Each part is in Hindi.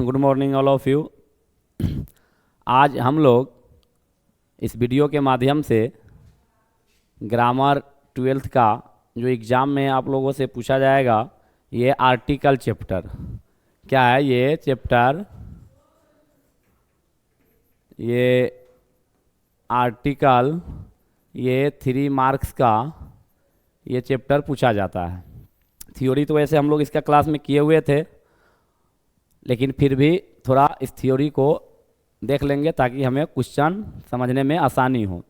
Good morning all of you. आज हम लोग इस वीडियो के माध्यम से ग्रामर 12th का जो एग्ज़ाम में आप लोगों से पूछा जाएगा, ये आर्टिकल चैप्टर क्या है, ये चैप्टर ये आर्टिकल ये 3 मार्क्स का ये चैप्टर पूछा जाता है। थ्योरी तो वैसे हम लोग इसका क्लास में किए हुए थे, लेकिन फिर भी थोड़ा इस थ्योरी को देख लेंगे ताकि हमें क्वेश्चन समझने में आसानी हो।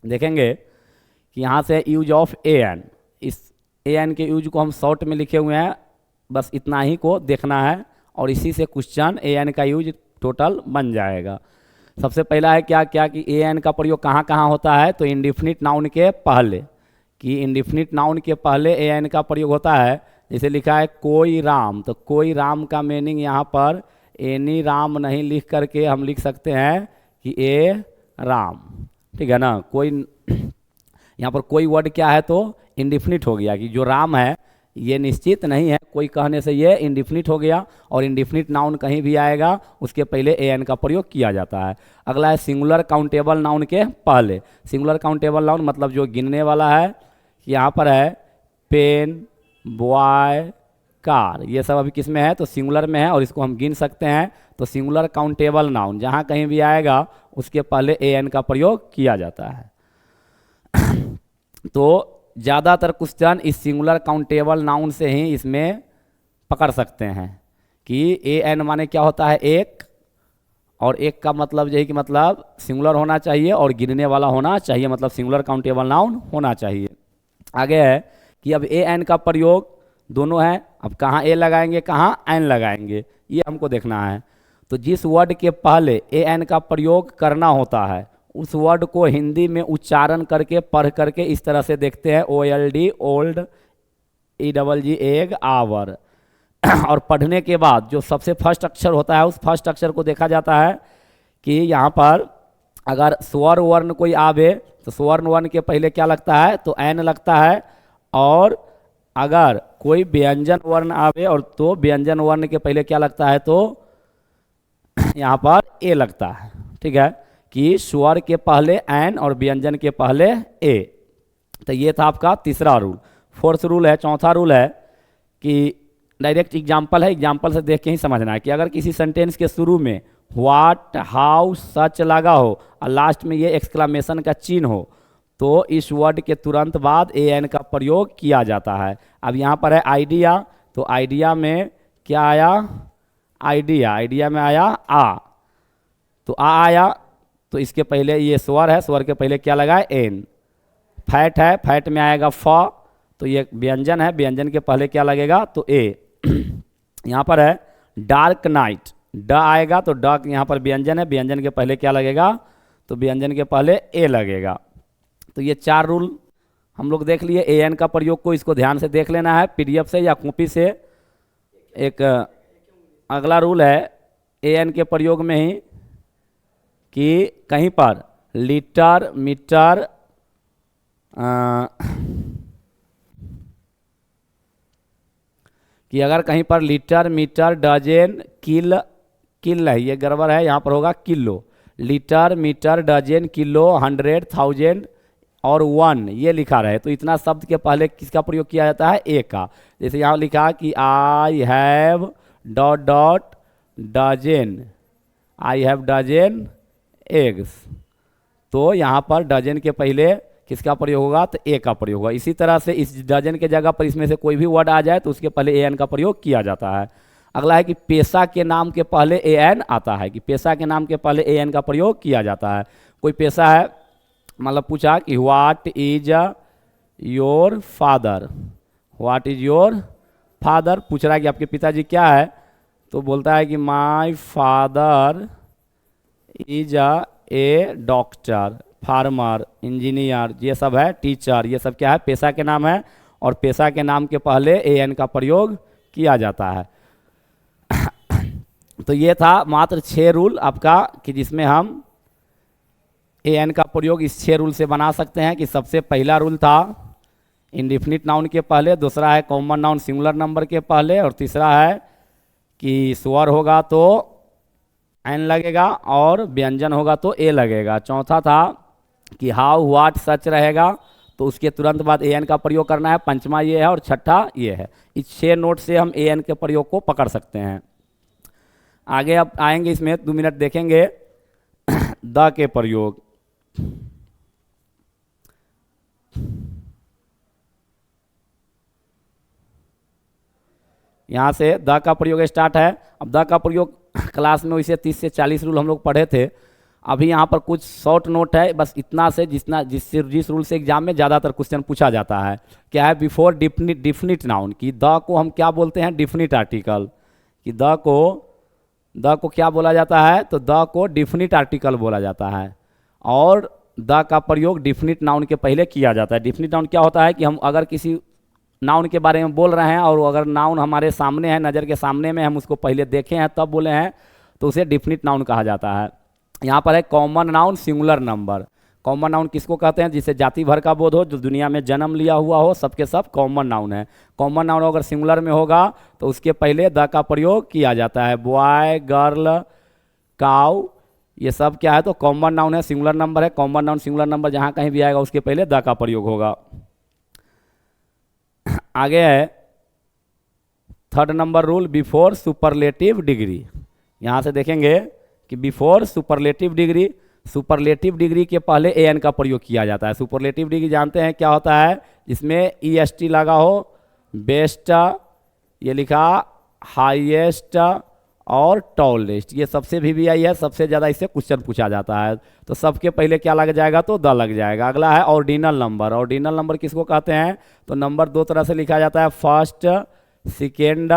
देखेंगे कि यहाँ से यूज ऑफ ए एन, इस ए एन के यूज को हम शॉर्ट में लिखे हुए हैं, बस इतना ही को देखना है और इसी से क्वेश्चन ए एन का यूज टोटल बन जाएगा। सबसे पहला है क्या क्या कि ए एन का प्रयोग कहाँ कहाँ होता है, तो इंडिफिनिट नाउन के पहले, कि इंडिफिनिट नाउन के पहले ए एन का प्रयोग होता है। जैसे लिखा है कोई राम, तो कोई राम का मीनिंग यहाँ पर एनी राम नहीं लिख करके हम लिख सकते हैं कि ए राम, ठीक है ना। कोई यहाँ पर कोई वर्ड क्या है तो इंडिफिनिट हो गया, कि जो राम है ये निश्चित नहीं है, कोई कहने से ये इंडिफिनिट हो गया। और इंडिफिनिट नाउन कहीं भी आएगा उसके पहले ए एन का प्रयोग किया जाता है। अगला है सिंगुलर काउंटेबल नाउन के पहले। सिंगुलर काउंटेबल नाउन मतलब जो गिनने वाला है, यहाँ पर है पेन, बॉय, कार, ये सब अभी किस में है तो सिंगुलर में है और इसको हम गिन सकते हैं। तो सिंगुलर काउंटेबल नाउन जहाँ कहीं भी आएगा उसके पहले ए एन का प्रयोग किया जाता है। तो ज़्यादातर क्वेश्चन इस सिंगुलर काउंटेबल नाउन से ही इसमें पकड़ सकते हैं कि ए एन माने क्या होता है, एक, और एक का मतलब यही कि मतलब सिंगुलर होना चाहिए और गिनने वाला होना चाहिए, मतलब सिंगुलर काउंटेबल नाउन होना चाहिए। आगे है कि अब ए एन का प्रयोग दोनों है, अब कहाँ ए लगाएंगे कहाँ एन लगाएंगे ये हमको देखना है। तो जिस वर्ड के पहले ए एन का प्रयोग करना होता है उस वर्ड को हिंदी में उच्चारण करके पढ़ करके इस तरह से देखते हैं, OLD old, EGG egg, hour. और पढ़ने के बाद जो सबसे फर्स्ट अक्षर होता है उस फर्स्ट अक्षर को देखा जाता है कि यहाँ पर अगर स्वर वर्ण कोई आवे तो स्वर्ण वर्ण के पहले क्या लगता है तो एन लगता है, और अगर कोई व्यंजन वर्ण आवे और तो व्यंजन वर्ण के पहले क्या लगता है तो यहाँ पर ए लगता है, ठीक है, कि स्वर के पहले एन और व्यंजन के पहले ए। तो ये था आपका तीसरा रूल। फोर्थ रूल है, चौथा रूल है कि डायरेक्ट एग्जाम्पल है, एग्जाम्पल से देख के ही समझना है कि अगर किसी सेंटेंस के शुरू में व्हाट, हाउ, सच लगा हो और लास्ट में ये एक्सक्लेमेशन का चिन्ह हो तो इस वर्ड के तुरंत बाद ए एन का प्रयोग किया जाता है। अब यहाँ पर है आइडिया, तो आइडिया में क्या आया, आइडिया, आइडिया में आया आ, तो आ आया तो इसके पहले ये स्वर है, स्वर के पहले क्या लगा है एन। फैट है, फैट में आएगा फ, तो ये व्यंजन है, व्यंजन के पहले क्या लगेगा तो ए। यहाँ पर है डार्क नाइट, ड आएगा तो ड यहाँ पर व्यंजन है, व्यंजन के पहले क्या लगेगा तो व्यंजन के पहले ए लगेगा। तो ये 4 रूल हम लोग देख लिए ए एन का प्रयोग को, इसको ध्यान से देख लेना है PDF से या कॉपी से। एक अगला रूल है ए एन के प्रयोग में ही कि कहीं पर लीटर, मीटर, कि अगर कहीं पर लीटर, मीटर, डजन, किल, किल है ये गड़बड़ है, यहाँ पर होगा kilo. Litre, metre, dozen, kilo, 100, 1000 और 1 ये लिखा रहे तो इतना शब्द के पहले किसका प्रयोग किया जाता है, ए का। जैसे यहाँ लिखा कि I have dot dot dozen, I have dozen eggs, तो यहाँ पर डजन के पहले किसका प्रयोग होगा तो ए का प्रयोग होगा। इसी तरह से इस डजन के जगह पर इसमें से कोई भी वर्ड आ जाए तो उसके पहले ए एन का प्रयोग किया जाता है। अगला है कि पेशा के नाम के पहले ए एन आता है, कि पेशा के नाम के पहले ए एन का प्रयोग किया जाता है। कोई पेशा है, मतलब पूछा कि what is your father, what is your father, पूछ रहा है कि आपके पिताजी क्या है, तो बोलता है कि my father is a doctor, farmer, engineer, ये सब है, टीचर, ये सब क्या है पेशा के नाम है और पेशा के नाम के पहले ए एन का प्रयोग किया जाता है। तो ये था मात्र 6 रूल आपका कि जिसमें हम ए एन का प्रयोग इस 6 रूल से बना सकते हैं। कि सबसे पहला रूल था इंडिफिनिट नाउन के पहले, दूसरा है कॉमन नाउन सिंगुलर नंबर के पहले, और तीसरा है कि स्वर होगा तो एन लगेगा और व्यंजन होगा तो ए लगेगा। चौथा था कि हाउ व्हाट सच रहेगा, तो उसके तुरंत बाद ए एन का प्रयोग करना है। पंचमा ये है और छठा ये है। इस 6 नोट से हम ए एन के प्रयोग को पकड़ सकते हैं। आगे अब आएंगे, इसमें 2 मिनट देखेंगे द के प्रयोग। यहाँ से द का प्रयोग स्टार्ट है। अब द का प्रयोग क्लास में वैसे 30 से 40 रूल हम लोग पढ़े थे। अभी यहाँ पर कुछ शॉर्ट नोट है, बस इतना से जिस रूल से एग्जाम में ज़्यादातर क्वेश्चन पूछा जाता है। क्या है? बिफोर डिफिनिट नाउन, कि द को हम क्या बोलते हैं? Definite article. कि द को क्या बोला जाता है? तो द को डिफिनिट आर्टिकल बोला जाता है। और द का प्रयोग डिफिनिट नाउन के पहले किया जाता है। डिफिनिट नाउन क्या होता है कि हम अगर किसी नाउन के बारे में बोल रहे हैं और अगर नाउन हमारे सामने है, नज़र के सामने में, हम उसको पहले देखे हैं तब बोले हैं, तो उसे डिफिनिट नाउन कहा जाता है। यहाँ पर है common noun singular number. Common noun किसको कहते हैं? जिसे जाति भर का बोध हो, जो दुनिया में जन्म लिया हुआ हो, सबके सब कॉमन नाउन है। कॉमन नाउन अगर सिंगुलर में होगा तो उसके पहले द का प्रयोग किया जाता है। बॉय, गर्ल, काउ, ये सब क्या है? तो कॉमन नाउन है, सिंगुलर नंबर है। कॉमन नाउन सिंगुलर नंबर जहाँ कहीं भी आएगा उसके पहले द का प्रयोग होगा। आगे है 3rd number rule, before superlative degree. यहाँ से देखेंगे कि before superlative degree, superlative degree के पहले ए एन का प्रयोग किया जाता है। सुपरलेटिव डिग्री जानते हैं क्या होता है? जिसमें ई एस टी लगा हो, बेस्ट, ये लिखा हाईएस्ट और टॉलेस्ट, ये सबसे VVI है, सबसे ज़्यादा इससे क्वेश्चन पूछा जाता है। तो सबके पहले क्या लग जाएगा? तो द लग जाएगा। अगला है ऑर्डिनल नंबर। ऑर्डिनल नंबर किसको कहते हैं? तो नंबर 2 तरह से लिखा जाता है, फर्स्ट, सेकेंड,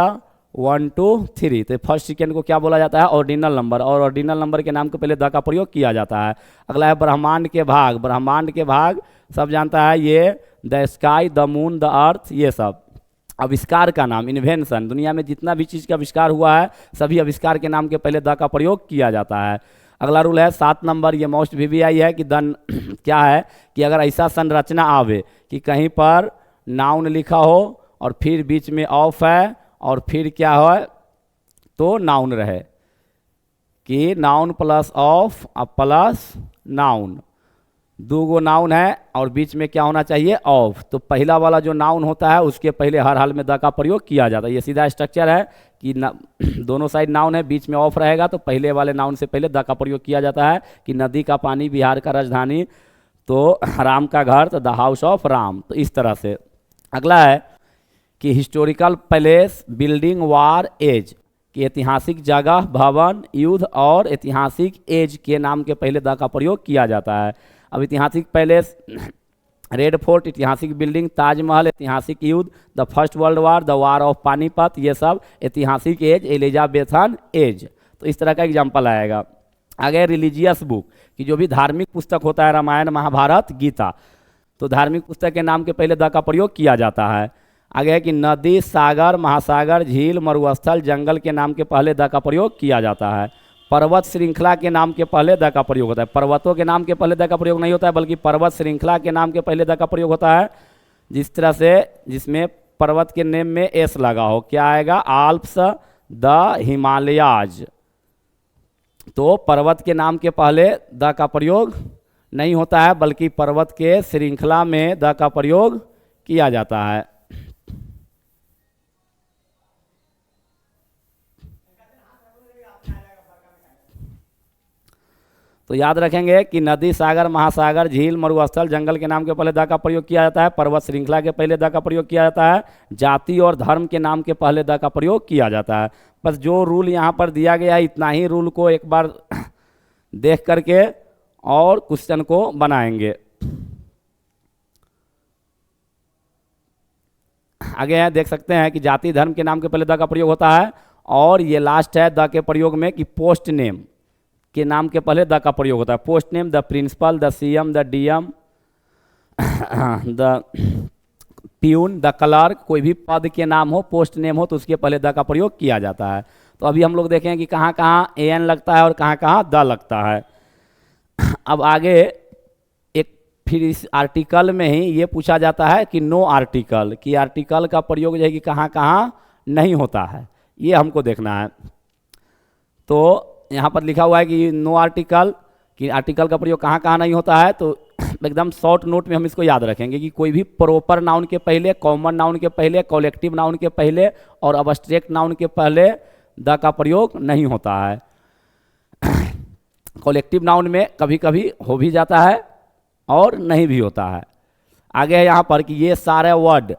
1 2 3। तो फर्स्ट सेकेंड को क्या बोला जाता है? Ordinal number. और ऑर्डिनल नंबर के नाम के पहले द का प्रयोग किया जाता है। अगला है ब्रह्मांड के भाग। ब्रह्मांड के भाग सब जानता है, ये the sky, the moon, the earth, ये सब। आविष्कार का नाम, इन्वेंशन, दुनिया में जितना भी चीज़ का आविष्कार हुआ है सभी आविष्कार के नाम के पहले द का प्रयोग किया जाता है। अगला रूल है 7 नंबर, ये मोस्ट VVI है कि दन क्या है कि अगर ऐसा संरचना आवे कि कहीं पर नाउन लिखा हो और फिर बीच में ऑफ है और फिर क्या हो तो नाउन रहे, कि noun plus of plus noun, 2 go noun है और बीच में क्या होना चाहिए? ऑफ। तो पहला वाला जो नाउन होता है उसके पहले हर हाल में द का प्रयोग किया जाता है। ये सीधा स्ट्रक्चर है कि दोनों साइड नाउन है, बीच में ऑफ रहेगा, तो पहले वाले नाउन से पहले द का प्रयोग किया जाता है। कि नदी का पानी, बिहार का राजधानी, तो राम का घर, तो द हाउस ऑफ राम। तो इस तरह से। अगला है कि हिस्टोरिकल प्लेस, बिल्डिंग, वार, एज, कि ऐतिहासिक जगह, भवन, युद्ध और ऐतिहासिक एज के नाम के पहले द का प्रयोग किया जाता है। अब ऐतिहासिक पैलेस, रेड फोर्ट, ऐतिहासिक बिल्डिंग, ताजमहल, ऐतिहासिक युद्ध, the first world war, the war of Panipat, ये सब ऐतिहासिक एज, एलिजाबेथन एज। तो इस तरह का एग्जाम्पल आएगा। आगे रिलीजियस बुक, कि जो भी धार्मिक पुस्तक होता है, रामायण, महाभारत, गीता, तो धार्मिक पुस्तक के नाम के पहले द का प्रयोग किया जाता है। आगे है कि नदी, सागर, महासागर, झील, मरुस्थल, जंगल के नाम के पहले द का प्रयोग किया जाता है। पर्वत श्रृंखला के नाम के पहले द का प्रयोग होता है। पर्वतों के नाम के पहले द का प्रयोग नहीं होता है, बल्कि पर्वत श्रृंखला के नाम के पहले द का प्रयोग होता है। जिस तरह से जिसमें पर्वत के नेम में एस लगा हो, क्या आएगा? Alps, the Himalayas. तो पर्वत के नाम के पहले द का प्रयोग नहीं होता है, बल्कि पर्वत के श्रृंखला में द का प्रयोग किया जाता है। तो याद रखेंगे कि नदी, सागर, महासागर, झील, मरुस्थल, जंगल के नाम के पहले द का प्रयोग किया जाता है। पर्वत श्रृंखला के पहले द का प्रयोग किया जाता है। जाति और धर्म के नाम के पहले द का प्रयोग किया जाता है। बस जो रूल यहाँ पर दिया गया है, इतना ही रूल को एक बार देख करके और क्वेश्चन को बनाएंगे। आगे है, देख सकते हैं कि जाति, धर्म के नाम के पहले द का प्रयोग होता है। और ये लास्ट है द के प्रयोग में कि पोस्ट नेम के नाम के पहले द का प्रयोग होता है। Post name, the principal, the CM, the DM, the peon, the clerk, कोई भी पद के नाम हो, पोस्ट नेम हो, तो उसके पहले द का प्रयोग किया जाता है। तो अभी हम लोग देखें कि कहाँ कहाँ एन लगता है और कहाँ कहाँ द लगता है। अब आगे एक फिर इस आर्टिकल में ही ये पूछा जाता है कि नो आर्टिकल, कि आर्टिकल का प्रयोग जो है कि कहाँ कहाँ नहीं होता है, ये हमको देखना है। तो यहाँ पर लिखा हुआ है कि नो आर्टिकल, कि आर्टिकल का प्रयोग कहाँ कहाँ नहीं होता है, तो एकदम शॉर्ट नोट में हम इसको याद रखेंगे कि कोई भी प्रॉपर नाउन के पहले, कॉमन नाउन के पहले, कलेक्टिव नाउन के पहले और अब्स्ट्रैक्ट नाउन के पहले द का प्रयोग नहीं होता है। कलेक्टिव नाउन में कभी कभी हो भी जाता है और नहीं भी होता है। आगे है यहाँ पर कि ये सारे वर्ड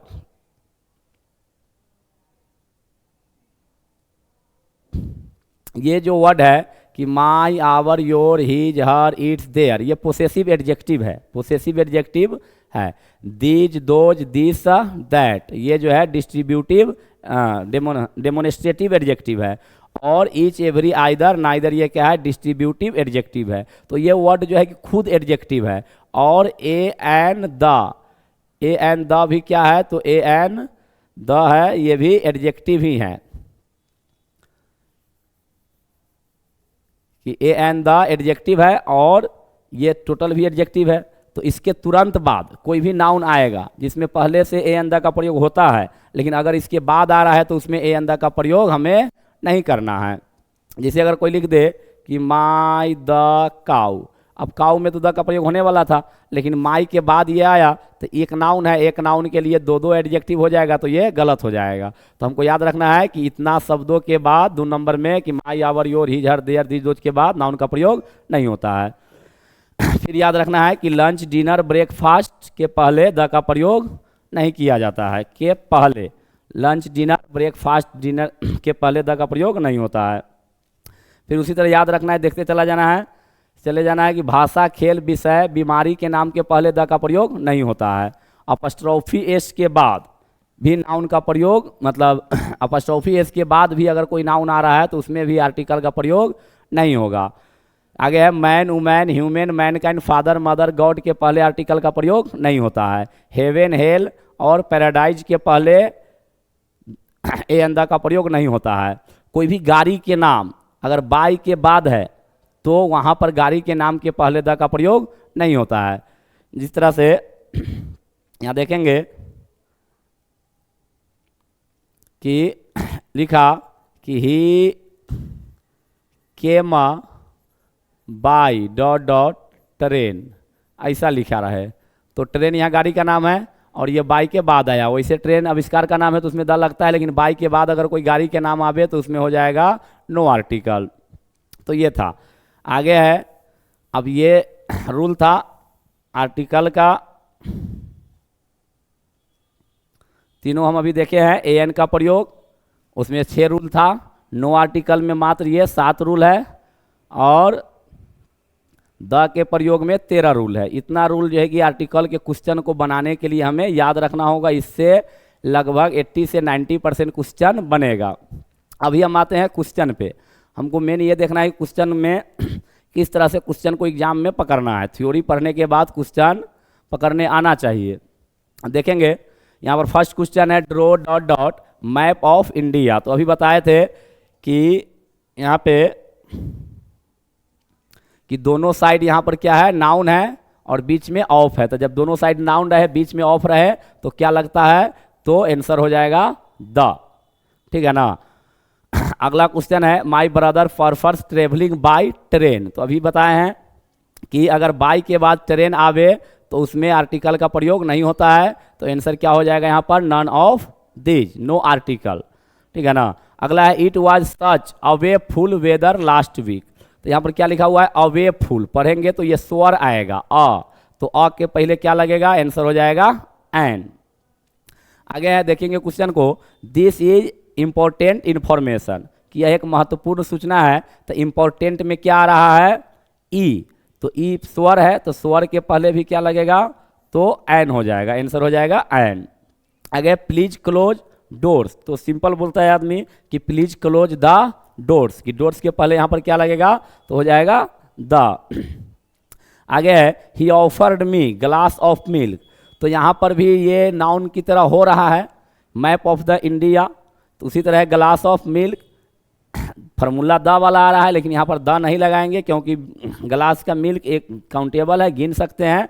ये जो वर्ड है कि my, our, your, his, her, its, their, ये पोसेसिव एडजेक्टिव है, पोसेसिव एडजेक्टिव है। दीज, दोज, दिस, दैट, ये जो है डिस्ट्रीब्यूटिव डेमोन्स्ट्रेटिव एडजेक्टिव है। और ईच, एवरी, आइदर, नाइदर, ये क्या है, डिस्ट्रीब्यूटिव एडजेक्टिव है। तो ये वर्ड जो है कि खुद एडजेक्टिव है। और ए एन द भी क्या है, तो ए एन द है, ये भी एडजेक्टिव ही है कि ए एन द एडजेक्टिव है और ये टोटल भी एडजेक्टिव है। तो इसके तुरंत बाद कोई भी नाउन आएगा जिसमें पहले से ए एन द का प्रयोग होता है, लेकिन अगर इसके बाद आ रहा है तो उसमें ए एन द का प्रयोग हमें नहीं करना है। जैसे अगर कोई लिख दे कि माई द काउ, अब काउ में तो द का प्रयोग होने वाला था, लेकिन माई के बाद ये आया तो एक नाउन है, एक नाउन के लिए दो दो एडजेक्टिव हो जाएगा, तो ये गलत हो जाएगा। तो हमको याद रखना है कि इतना शब्दों के बाद 2 नंबर में कि my, our, your, his, her, their, these, those के बाद नाउन का प्रयोग नहीं होता है। फिर याद रखना है कि लंच, डिनर, ब्रेकफास्ट के पहले द का प्रयोग नहीं किया जाता है, के पहले। लंच, डिनर, ब्रेकफास्ट, डिनर के पहले द का प्रयोग नहीं होता है। फिर उसी तरह याद रखना है, देखते चले जाना है कि भाषा, खेल, विषय, बीमारी के नाम के पहले द का प्रयोग नहीं होता है। अपस्ट्रोफी एस के बाद भी नाउन का प्रयोग, मतलब अपस्ट्रोफी एस के बाद भी अगर कोई नाउन आ रहा है तो उसमें भी आर्टिकल का प्रयोग नहीं होगा। आगे है man, women, human, Mankind, father, mother, God के पहले आर्टिकल का प्रयोग नहीं होता है। हेवन, हेल और पैराडाइज के पहले ए एन द का प्रयोग नहीं होता है। कोई भी गाड़ी के नाम अगर बाई के बाद है तो वहाँ पर गाड़ी के नाम के पहले द का प्रयोग नहीं होता है। जिस तरह से यहाँ देखेंगे कि लिखा कि ही केम बाई डॉट डॉट ट्रेन, ऐसा लिखा रहे, तो ट्रेन यहाँ गाड़ी का नाम है और ये बाई के बाद आया। वैसे ट्रेन आविष्कार का नाम है तो उसमें द लगता है, लेकिन बाई के बाद अगर कोई गाड़ी के नाम आवे तो उसमें हो जाएगा नो आर्टिकल। तो ये था। आगे है, अब ये रूल था आर्टिकल का, तीनों हम अभी देखे हैं। ए एन का प्रयोग, उसमें 6 रूल था, नो आर्टिकल में मात्र ये 7 रूल है, और द के प्रयोग में 13 रूल है। इतना रूल जो है कि आर्टिकल के क्वेश्चन को बनाने के लिए हमें याद रखना होगा। इससे लगभग 80 से 90% क्वेश्चन बनेगा। अभी हम आते हैं क्वेश्चन पे। हमको मेन ये देखना है कि क्वेश्चन में किस तरह से क्वेश्चन को एग्जाम में पकड़ना है। थ्योरी पढ़ने के बाद क्वेश्चन पकड़ने आना चाहिए। देखेंगे यहाँ पर फर्स्ट क्वेश्चन है draw dot dot map of India. तो अभी बताए थे कि यहाँ पे कि दोनों साइड यहाँ पर क्या है, नाउन है और बीच में ऑफ है। तो जब दोनों साइड नाउन रहे, बीच में ऑफ रहे, तो क्या लगता है, तो आंसर हो जाएगा द। ठीक है ना। अगला क्वेश्चन है my brother prefers travelling by train. तो अभी बताए हैं कि अगर बाय के बाद ट्रेन आवे तो उसमें आर्टिकल का प्रयोग नहीं होता है। तो आंसर क्या हो जाएगा यहाँ पर, none of this, no article. ठीक है ना। अगला है it was such awful weather last week. तो यहाँ पर क्या लिखा हुआ है, अवे फुल। पढ़ेंगे तो ये स्वर आएगा अ, तो अ के पहले क्या लगेगा, आंसर हो जाएगा एन। आगे है देखेंगे क्वेश्चन को, दिस इज इंपॉर्टेंट इंफॉर्मेशन, कि यह एक महत्वपूर्ण सूचना है। तो इंपॉर्टेंट में क्या आ रहा है, ई। तो ई स्वर है, तो स्वर के पहले भी क्या लगेगा, तो एन हो जाएगा, आंसर हो जाएगा एन। आगे प्लीज क्लोज डोर्स। तो सिंपल बोलता है आदमी कि प्लीज क्लोज द डोर्स, कि डोर्स के पहले यहाँ पर क्या लगेगा, तो हो जाएगा द। आगे है ही offered me glass of milk. तो यहाँ पर भी ये नाउन की तरह हो रहा है, मैप ऑफ द इंडिया। तो उसी तरह glass of milk, formula the वाला आ रहा है, लेकिन यहाँ पर द नहीं लगाएंगे क्योंकि ग्लास का मिल्क एक काउंटेबल है, गिन सकते हैं।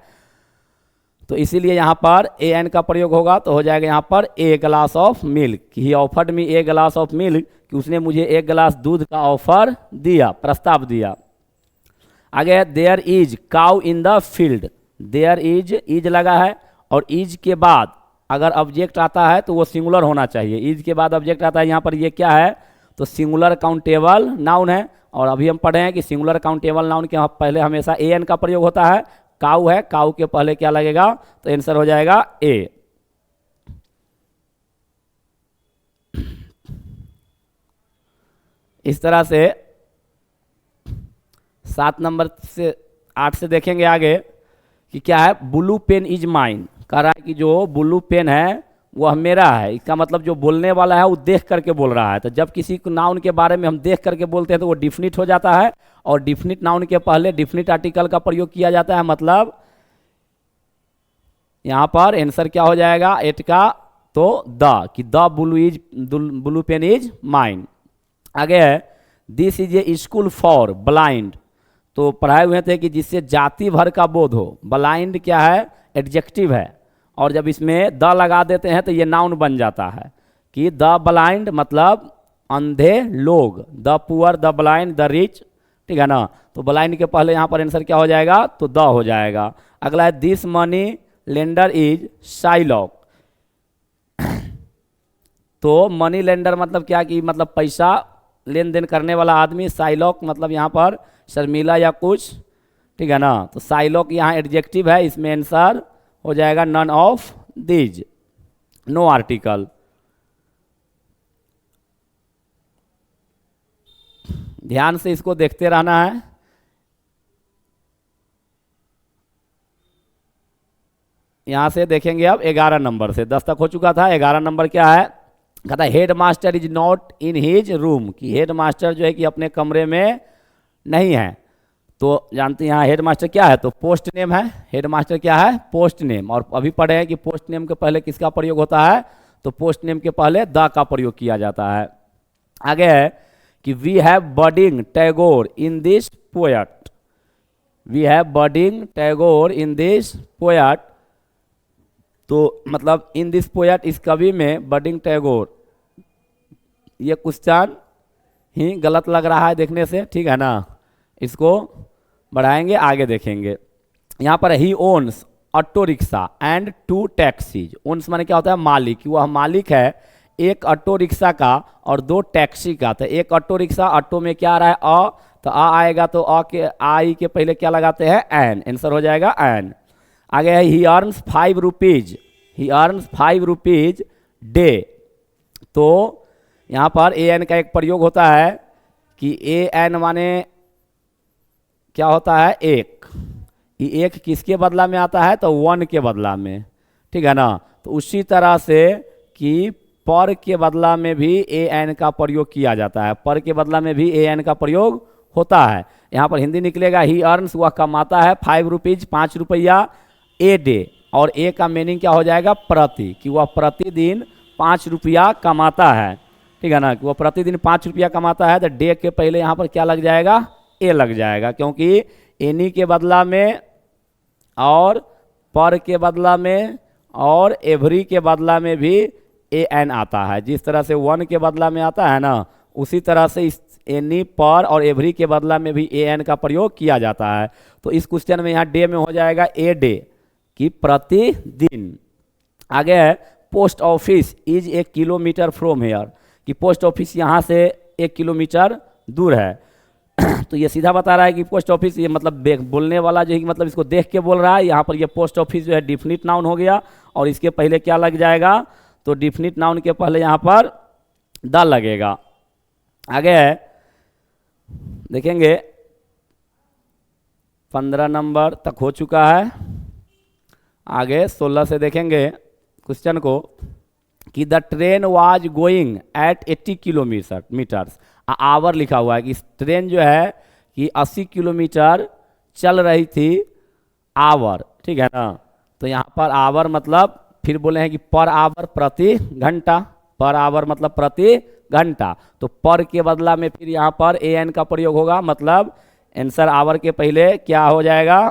तो इसीलिए यहाँ पर ए एन का प्रयोग होगा, तो हो जाएगा यहाँ पर a glass of milk. He offered me a glass of milk, कि उसने मुझे एक गिलास दूध का ऑफर दिया, प्रस्ताव दिया। आगे there is cow in the field. There is लगा है, और इज के बाद अगर ऑब्जेक्ट आता है तो वो सिंगुलर होना चाहिए। इज के बाद ऑब्जेक्ट आता है, यहाँ पर ये क्या है, तो सिंगुलर काउंटेबल नाउन है। और अभी हम पढ़े हैं कि सिंगुलर काउंटेबल नाउन के पहले हमेशा ए एन का प्रयोग होता है। काऊ है, काऊ के पहले क्या लगेगा, तो आंसर हो जाएगा ए। इस तरह से 7 नंबर से 8 से देखेंगे आगे कि क्या है, ब्लू पेन इज माइन। कह रहा है कि जो ब्लू पेन है वह मेरा है। इसका मतलब जो बोलने वाला है वो देख करके बोल रहा है। तो जब किसी नाउन के बारे में हम देख करके बोलते हैं तो वो डिफिनिट हो जाता है, और डिफिनिट नाउन के पहले डिफिनिट आर्टिकल का प्रयोग किया जाता है। मतलब यहाँ पर आंसर क्या हो जाएगा एट का, तो द, कि the blue pen is mine. आगे है this is a school for blind. तो पढ़ाए हुए थे कि जिससे जाति भर का बोध हो। ब्लाइंड क्या है, एडजेक्टिव है, और जब इसमें द लगा देते हैं तो ये नाउन बन जाता है कि द ब्लाइंड मतलब अंधे लोग, the poor, the blind, the rich, ठीक है ना। तो ब्लाइंड के पहले यहाँ पर आंसर क्या हो जाएगा, तो द हो जाएगा। अगला है this money lender is Shylock. तो मनी लेंडर मतलब क्या, कि मतलब पैसा लेन देन करने वाला आदमी। शाइलॉक मतलब यहाँ पर शर्मिला या कुछ, ठीक है ना। तो शाइलॉक यहाँ एडजेक्टिव है, इसमें आंसर हो जाएगा none of these, no article. ध्यान से इसको देखते रहना है। यहां से देखेंगे अब 11 नंबर से, 10 तक हो चुका था। 11 नंबर क्या है, कहता है head master is not in his room, कि हेड मास्टर जो है कि अपने कमरे में नहीं है। तो जानते हैं यहाँ हेड मास्टर क्या है, तो पोस्ट नेम है। हेड मास्टर क्या है, पोस्ट नेम। और अभी पढ़े हैं कि पोस्ट नेम के पहले किसका प्रयोग होता है, तो पोस्ट नेम के पहले द का प्रयोग किया जाता है। आगे है कि we have birding Tagore in this poet. We have birding Tagore in this poet, तो मतलब इन दिस पोएट, इस कवि में बर्डिंग टैगोर, ये क्वेश्चन ही गलत लग रहा है देखने से, ठीक है ना। इसको बढ़ाएंगे, आगे देखेंगे। यहाँ पर he owns auto rickshaw and 2 taxis. Owns माने क्या होता है, मालिक, वह मालिक है एक ऑटो रिक्शा का और 2 टैक्सी का। तो एक ऑटो रिक्शा, ऑटो में क्या आ रहा है अ, तो आ आएगा, तो अ के आई के पहले क्या लगाते हैं, एन, आंसर हो जाएगा एन। आगे है ही अर्न्स 5 रुपीज। ही अर्न्स 5 रुपीज डे। तो यहाँ पर ए एन का एक प्रयोग होता है कि ए एन माने क्या होता है, एक। ये एक किसके बदला में आता है, तो 1 के बदला में, ठीक है ना। तो उसी तरह से कि पर के बदला में भी ए एन का प्रयोग किया जाता है, पर के बदला में भी ए एन का प्रयोग होता है। यहाँ पर हिंदी निकलेगा ही अर्न्स, वह कमाता है 5 रुपीज, 5 रुपया ए डे। और ए का मीनिंग क्या हो जाएगा, प्रति, कि वह प्रतिदिन 5 रुपया कमाता है, ठीक है ना। कि वह प्रतिदिन 5 रुपया कमाता है, तो डे के पहले यहाँ पर क्या लग जाएगा, ए लग जाएगा, क्योंकि एनी के बदला में और पर के बदला में और एवरी के बदला में भी ए एन आता है। जिस तरह से 1 के बदला में आता है ना, उसी तरह से इस एनी, पर और एवरी के बदला में भी ए एन का प्रयोग किया जाता है। तो इस क्वेश्चन में यहाँ डे में हो जाएगा ए डे, कि प्रतिदिन। आगे है post office is 1 kilometre from here, कि पोस्ट ऑफिस यहाँ से 1 किलोमीटर दूर है। तो ये सीधा बता रहा है कि पोस्ट ऑफिस, ये मतलब बोलने वाला जो है मतलब इसको देख के बोल रहा है। यहाँ पर ये पोस्ट ऑफिस जो है डिफिनिट नाउन हो गया, और इसके पहले क्या लग जाएगा, तो डिफिनिट नाउन के पहले यहाँ पर द लगेगा। आगे है देखेंगे 15 नंबर तक हो चुका है। आगे 16 से देखेंगे क्वेश्चन को कि the train was going at 80 kilometres hour लिखा हुआ है, कि ट्रेन जो है कि 80 किलोमीटर चल रही थी आवर, ठीक है ना। तो यहाँ पर आवर मतलब फिर बोले हैं कि पर आवर प्रति घंटा, पर आवर मतलब प्रति घंटा। तो पर के बदला में फिर यहाँ पर ए एन का प्रयोग होगा, मतलब आंसर आवर के पहले क्या हो जाएगा,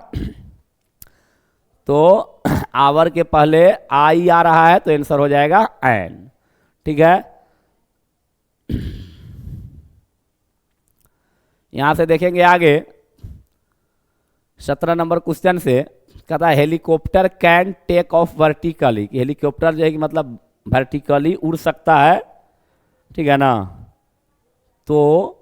तो आवर के पहले आई आ रहा है तो आंसर हो जाएगा एन। ठीक है, यहां से देखेंगे आगे 17 नंबर क्वेश्चन से कहता है helicopter can take off vertically, helicopter जो है कि मतलब वर्टिकली उड़ सकता है। ठीक है ना, तो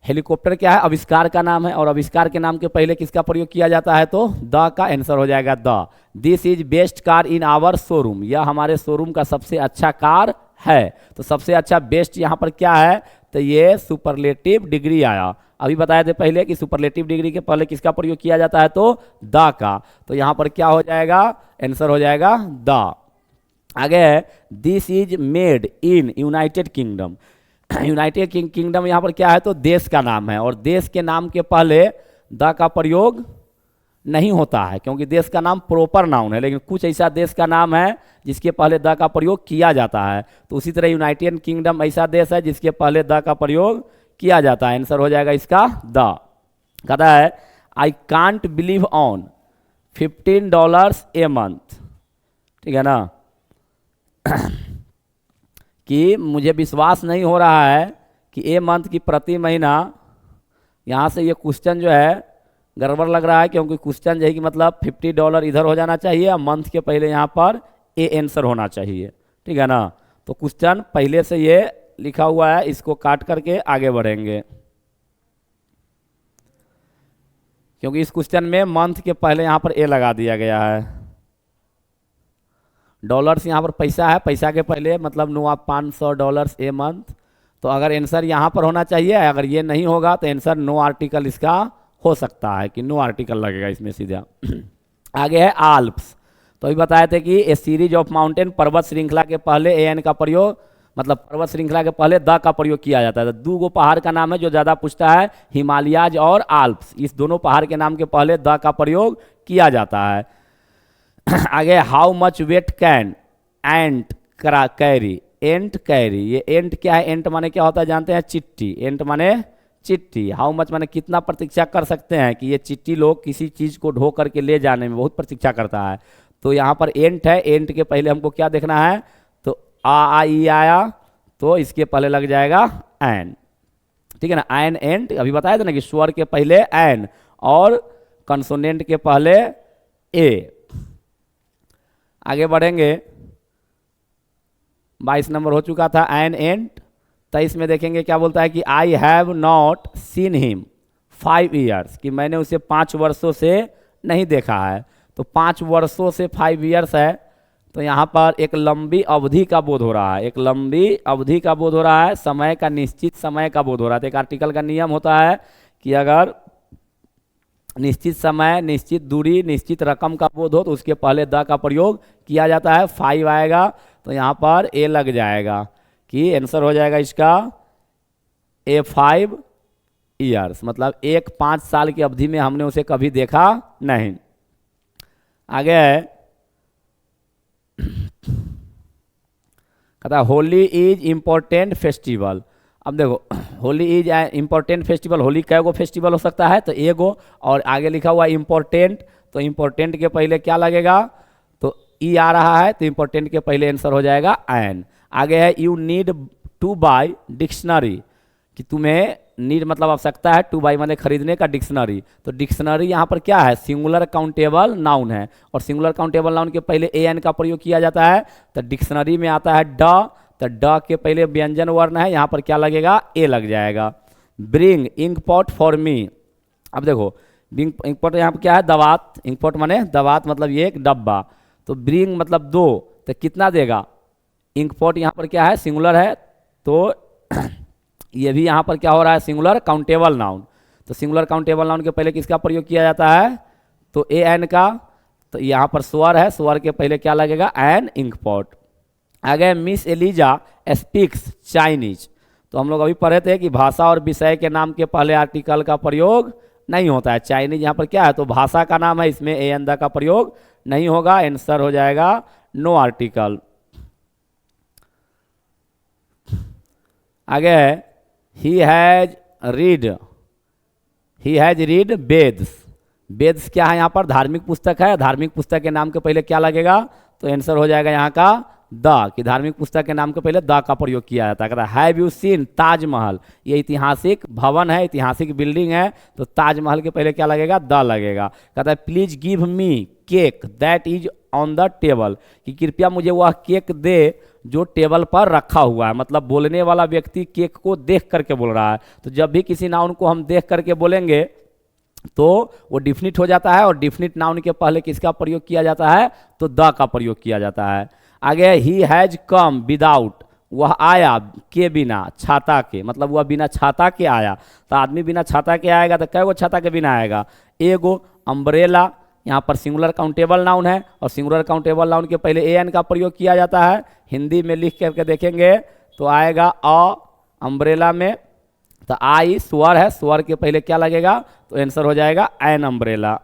हेलीकॉप्टर क्या है, आविष्कार का नाम है, और आविष्कार के नाम के पहले किसका प्रयोग किया जाता है, तो द का आंसर हो जाएगा the. This is best car in our showroom, यह हमारे शोरूम का सबसे अच्छा कार है। तो सबसे अच्छा बेस्ट यहाँ पर क्या है, तो ये सुपरलेटिव डिग्री आया। अभी बताए थे पहले कि सुपरलेटिव डिग्री के पहले किसका प्रयोग किया जाता है, तो द का। तो यहाँ पर क्या हो जाएगा, आंसर हो जाएगा द। आगे है this is made in United kingdom, United kingdom यहाँ पर क्या है, तो देश का नाम है, और देश के नाम के पहले द का प्रयोग नहीं होता है क्योंकि देश का नाम प्रॉपर नाउन है, लेकिन कुछ ऐसा देश का नाम है जिसके पहले द का प्रयोग किया जाता है। तो उसी तरह यूनाइटेड किंगडम ऐसा देश है जिसके पहले द का प्रयोग किया जाता है। आंसर हो जाएगा इसका द। कहता है I can't believe on $15 a month. ठीक है ना, कि मुझे विश्वास नहीं हो रहा है कि ए मंथ की प्रति महीना, यहाँ से ये क्वेश्चन जो है गड़बड़ लग रहा है क्योंकि क्वेश्चन जो है कि मतलब $50 इधर हो जाना चाहिए और मंथ के पहले यहाँ पर ए आंसर होना चाहिए। ठीक है ना, तो क्वेश्चन पहले से ये लिखा हुआ है, इसको काट करके आगे बढ़ेंगे क्योंकि इस क्वेश्चन में मंथ के पहले यहाँ पर ए लगा दिया गया है। डॉलर्स यहाँ पर पैसा है, पैसा के पहले मतलब $500 ए मंथ। तो अगर आंसर यहाँ पर होना चाहिए, अगर ये नहीं होगा तो आंसर नो आर्टिकल इसका हो सकता है कि नो आर्टिकल लगेगा इसमें सीधा। आगे है आल्प्स। तो अभी बताए थे कि ए सीरीज ऑफ माउंटेन, पर्वत श्रृंखला के पहले ए एन का प्रयोग, मतलब पर्वत श्रृंखला के पहले द का प्रयोग किया जाता है। तो दो पहाड़ का नाम है जो ज़्यादा पूछता है, हिमालयाज और आल्प्स। इस दोनों पहाड़ के नाम के पहले द का प्रयोग किया जाता है। आगे how much weight can ant carry, ant carry, ये एंट क्या है, एंट माने क्या होता है जानते हैं, चिट्ठी। एंट माने चिट्ठी, हाउ मच माने कितना प्रतीक्षा कर सकते हैं कि ये चिट्ठी लोग किसी चीज़ को ढो करके ले जाने में बहुत प्रतीक्षा करता है। तो यहाँ पर एंट है, एंट के पहले हमको क्या देखना है, तो आ ई आया तो इसके पहले लग जाएगा एन। ठीक है ना, एन एंट अभी बताया था ना कि स्वर के पहले एन और कंसोनेंट के पहले ए। आगे बढ़ेंगे, 22 नंबर हो चुका था एन एंट। 23 में देखेंगे क्या बोलता है कि I have not seen him 5 years, कि मैंने उसे 5 वर्षों से नहीं देखा है। तो 5 वर्षों से 5 years है, तो यहाँ पर एक लंबी अवधि का बोध हो रहा है, एक लंबी अवधि का बोध हो रहा है, समय का, निश्चित समय का बोध हो रहा है। तो एक आर्टिकल का नियम होता है कि अगर निश्चित समय, निश्चित दूरी, निश्चित रकम का बोध हो तो उसके पहले द का प्रयोग किया जाता है। 5 आएगा तो यहाँ पर ए लग जाएगा कि आंसर हो जाएगा इसका ए 5 years, मतलब 5 साल की अवधि में हमने उसे कभी देखा नहीं। आगे है, कहता है होली इज इम्पोर्टेंट फेस्टिवल। अब देखो Holi is important festival, Holi कै गो फेस्टिवल हो सकता है, तो एगो, और आगे लिखा हुआ इम्पोर्टेंट, तो इम्पोर्टेंट के पहले क्या लगेगा, तो ई आ रहा है तो इम्पोर्टेंट के पहले आंसर हो जाएगा एन। आगे है you need to buy dictionary, कि तुम्हें नीड मतलब आवश्यकता है, टू बाई माने खरीदने का, डिक्शनरी। तो डिक्शनरी यहाँ पर क्या है, सिंगुलर काउंटेबल नाउन है, और सिंगुलर काउंटेबल नाउन के पहले ए एन का प्रयोग किया जाता है। तो डिक्शनरी में आता है ड, तो ड के पहले व्यंजन वर्ण है, यहाँ पर क्या लगेगा, ए लग जाएगा। Bring ink pot for me. अब देखो इंक पॉट यहाँ पर क्या है, दवात, इंक पॉट माने दवात, मतलब ये एक डब्बा। तो ब्रिंग मतलब 2, तो कितना देगा, इंक पॉट यहाँ पर क्या है, सिंगुलर है, तो ये भी यहाँ पर क्या हो रहा है, सिंगुलर काउंटेबल नाउन। तो सिंगुलर काउंटेबल नाउन के पहले किसका प्रयोग किया जाता है, तो ए एन का। तो यहाँ पर स्वर है, स्वर के पहले क्या लगेगा, एन इंक पॉट। आगे मिस एलिजा स्पीक्स चाइनीज। तो हम लोग अभी पढ़े थे कि भाषा और विषय के नाम के पहले आर्टिकल का प्रयोग नहीं होता है। चाइनीज यहाँ पर क्या है, तो भाषा का नाम है, इसमें ए एन द का प्रयोग नहीं होगा, आंसर हो जाएगा नो आर्टिकल। आगे he has read Vedas. Vedas क्या है यहाँ पर, धार्मिक पुस्तक है, धार्मिक पुस्तक के नाम के पहले क्या लगेगा, तो आंसर हो जाएगा यहाँ का द, कि धार्मिक पुस्तक के नाम के पहले द का प्रयोग किया जाता है। कहता है हैव यू सीन ताजमहल, ये ऐतिहासिक भवन है, ऐतिहासिक बिल्डिंग है, तो ताजमहल के पहले क्या लगेगा, द लगेगा। कहता है please give me cake that is on the table, कि कृपया मुझे वह केक दे जो टेबल पर रखा हुआ है। मतलब बोलने वाला व्यक्ति केक को देख करके बोल रहा है, तो जब भी किसी नाउन को हम देख करके बोलेंगे तो वो डिफिनिट हो जाता है, और डिफिनिट नाउन के पहले किसका प्रयोग किया जाता है, तो द का प्रयोग किया जाता है। आगे ही हैज कम विदाउट, वह आया के बिना, छाता के, मतलब वह बिना छाता के आया। तो आदमी बिना छाता के आएगा तो कै गो छाता के बिना आएगा, एगो। अम्ब्रेला यहाँ पर सिंगुलर काउंटेबल नाउन है, और सिंगुलर काउंटेबल नाउन के पहले ए एन का प्रयोग किया जाता है। हिंदी में लिख करके देखेंगे तो आएगा अ, अम्ब्रेला में तो आई स्वर है, स्वर के पहले क्या लगेगा, तो आंसर हो जाएगा एन अम्ब्रेला।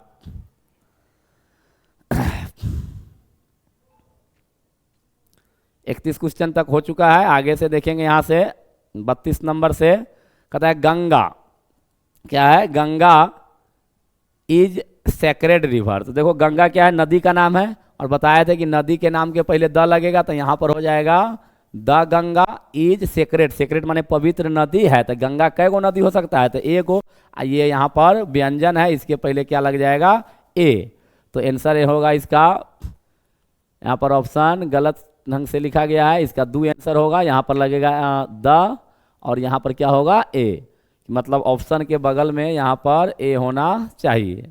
इकतीस क्वेश्चन तक हो चुका है, आगे से देखेंगे यहाँ से 32 नंबर से। कहता है गंगा क्या है, गंगा इज सेक्रेड रिवर। तो देखो गंगा क्या है, नदी का नाम है, और बताया था कि नदी के नाम के पहले द लगेगा, तो यहाँ पर हो जाएगा the Ganga is sacred. Sacred माने पवित्र नदी है, तो गंगा कै गो नदी हो सकता है, तो एगो। ये यहाँ पर व्यंजन है, इसके पहले क्या लग जाएगा, ए। तो आंसर होगा इसका, यहाँ पर ऑप्शन गलत ढंग से लिखा गया है, इसका दो आंसर होगा, यहाँ पर लगेगा द, और यहाँ पर क्या होगा ए। मतलब ऑप्शन के बगल में यहाँ पर ए होना चाहिए।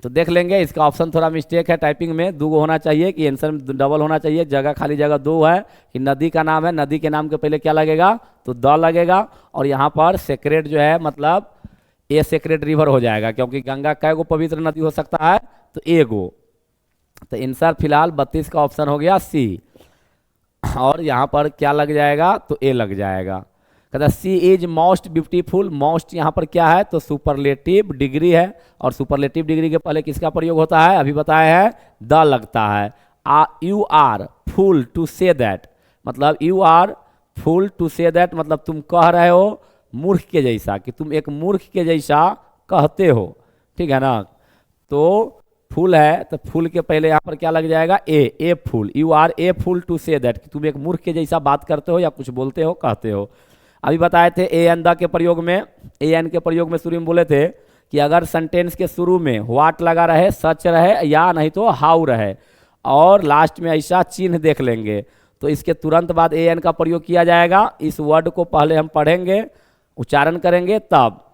तो देख लेंगे, इसका ऑप्शन थोड़ा मिस्टेक है, टाइपिंग में दो होना चाहिए, कि आंसर में डबल होना चाहिए, जगह खाली जगह दो है। कि नदी का नाम है, नदी के नाम के पहले क्या लगेगा, तो द लगेगा, और यहाँ पर सेक्रेड जो है मतलब ए सेक्रेड रिवर हो जाएगा, क्योंकि गंगा कै गो पवित्र नदी हो सकता है, तो एगो। तो आंसर फिलहाल 32 का ऑप्शन हो गया सी, और यहाँ पर क्या लग जाएगा, तो ए लग जाएगा। कहता सी इज मोस्ट ब्यूटीफुल, मोस्ट यहाँ पर क्या है, तो सुपरलेटिव डिग्री है, और सुपरलेटिव डिग्री के पहले किसका प्रयोग होता है, अभी बताया है द लगता है। You are fool to say that, मतलब you are fool to say that, मतलब तुम कह रहे हो मूर्ख के जैसा, कि तुम एक मूर्ख के जैसा कहते हो, ठीक है ना। तो फुल है, तो फुल के पहले यहाँ पर क्या लग जाएगा, a fool, you are a fool to say that, कि तुम एक मूर्ख के जैसा बात करते हो या कुछ बोलते हो, कहते हो। अभी बताए थे ए एन द के प्रयोग में, ए एन के प्रयोग में शुरू में बोले थे कि अगर सेंटेंस के शुरू में व्हाट लगा रहे, सच रहे, या नहीं तो हाउ रहे, और लास्ट में ऐसा चिन्ह देख लेंगे, तो इसके तुरंत बाद ए एन का प्रयोग किया जाएगा। इस वर्ड को पहले हम पढ़ेंगे, उच्चारण करेंगे, तब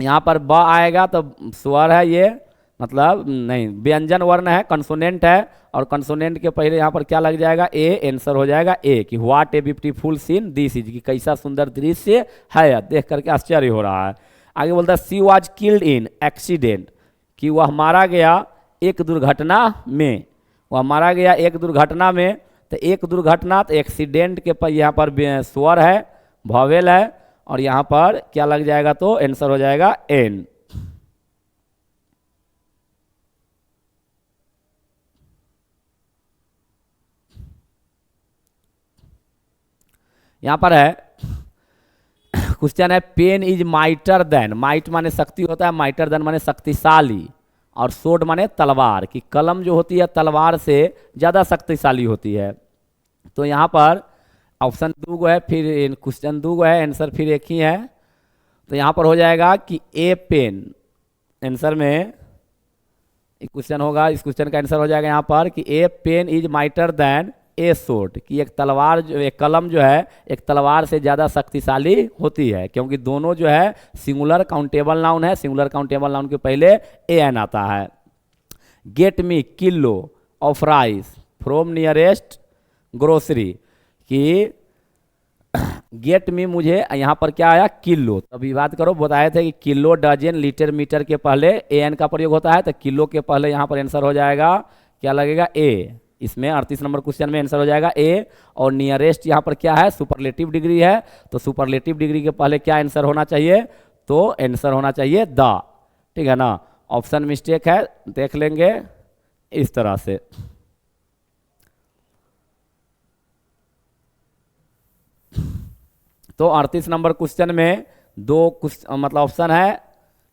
यहाँ पर ब आएगा, तो स्वर है ये, मतलब नहीं व्यंजन वर्ण है, कंसोनेंट है, और कंसोनेंट के पहले यहाँ पर क्या लग जाएगा, ए। आंसर हो जाएगा ए, कि what a beautiful seen this is, कि कैसा सुंदर दृश्य है, देख करके आश्चर्य हो रहा है। आगे बोलता है she was killed in accident, कि वह मारा गया एक दुर्घटना में, वह मारा गया एक दुर्घटना में। तो एक दुर्घटना, तो एक्सीडेंट के पर यहाँ पर स्वर है, वॉवेल है, और यहाँ पर क्या लग जाएगा, तो आंसर हो जाएगा एन। यहाँ पर है क्वेश्चन है pen is mightier than, might माने शक्ति होता है, माइटर देन माने शक्तिशाली, और सोड माने तलवार, कि कलम जो होती है तलवार से ज़्यादा शक्तिशाली होती है। तो यहाँ पर ऑप्शन दो गो है, फिर क्वेश्चन दो गो है, आंसर फिर एक ही है। तो यहाँ पर हो जाएगा कि ए पेन, आंसर में क्वेश्चन होगा, इस क्वेश्चन का आंसर हो जाएगा यहाँ पर कि a pen is mightier than a sword, कि एक तलवार जो, एक कलम जो है एक तलवार से ज़्यादा शक्तिशाली होती है, क्योंकि दोनों जो है सिंगुलर काउंटेबल नाउन है, सिंगुलर काउंटेबल नाउन के पहले ए एन आता है। Get me kilo of rice from nearest grocery, कि गेट मी मुझे यहाँ पर क्या आया, किलो। तो अभी बात करो, बताए थे कि किलो डजन लीटर मीटर के पहले ए एन का प्रयोग होता है, तो किलो के पहले यहाँ पर आंसर हो जाएगा क्या लगेगा, ए। इसमें 38 नंबर क्वेश्चन में आंसर हो जाएगा ए। और नियरेस्ट यहाँ पर क्या है, सुपरलेटिव डिग्री है, तो सुपरलेटिव डिग्री के पहले क्या आंसर होना चाहिए, तो आंसर होना चाहिए द, ठीक है ना। ऑप्शन मिस्टेक है, देख लेंगे इस तरह से। तो 38 नंबर क्वेश्चन में दो मतलब ऑप्शन है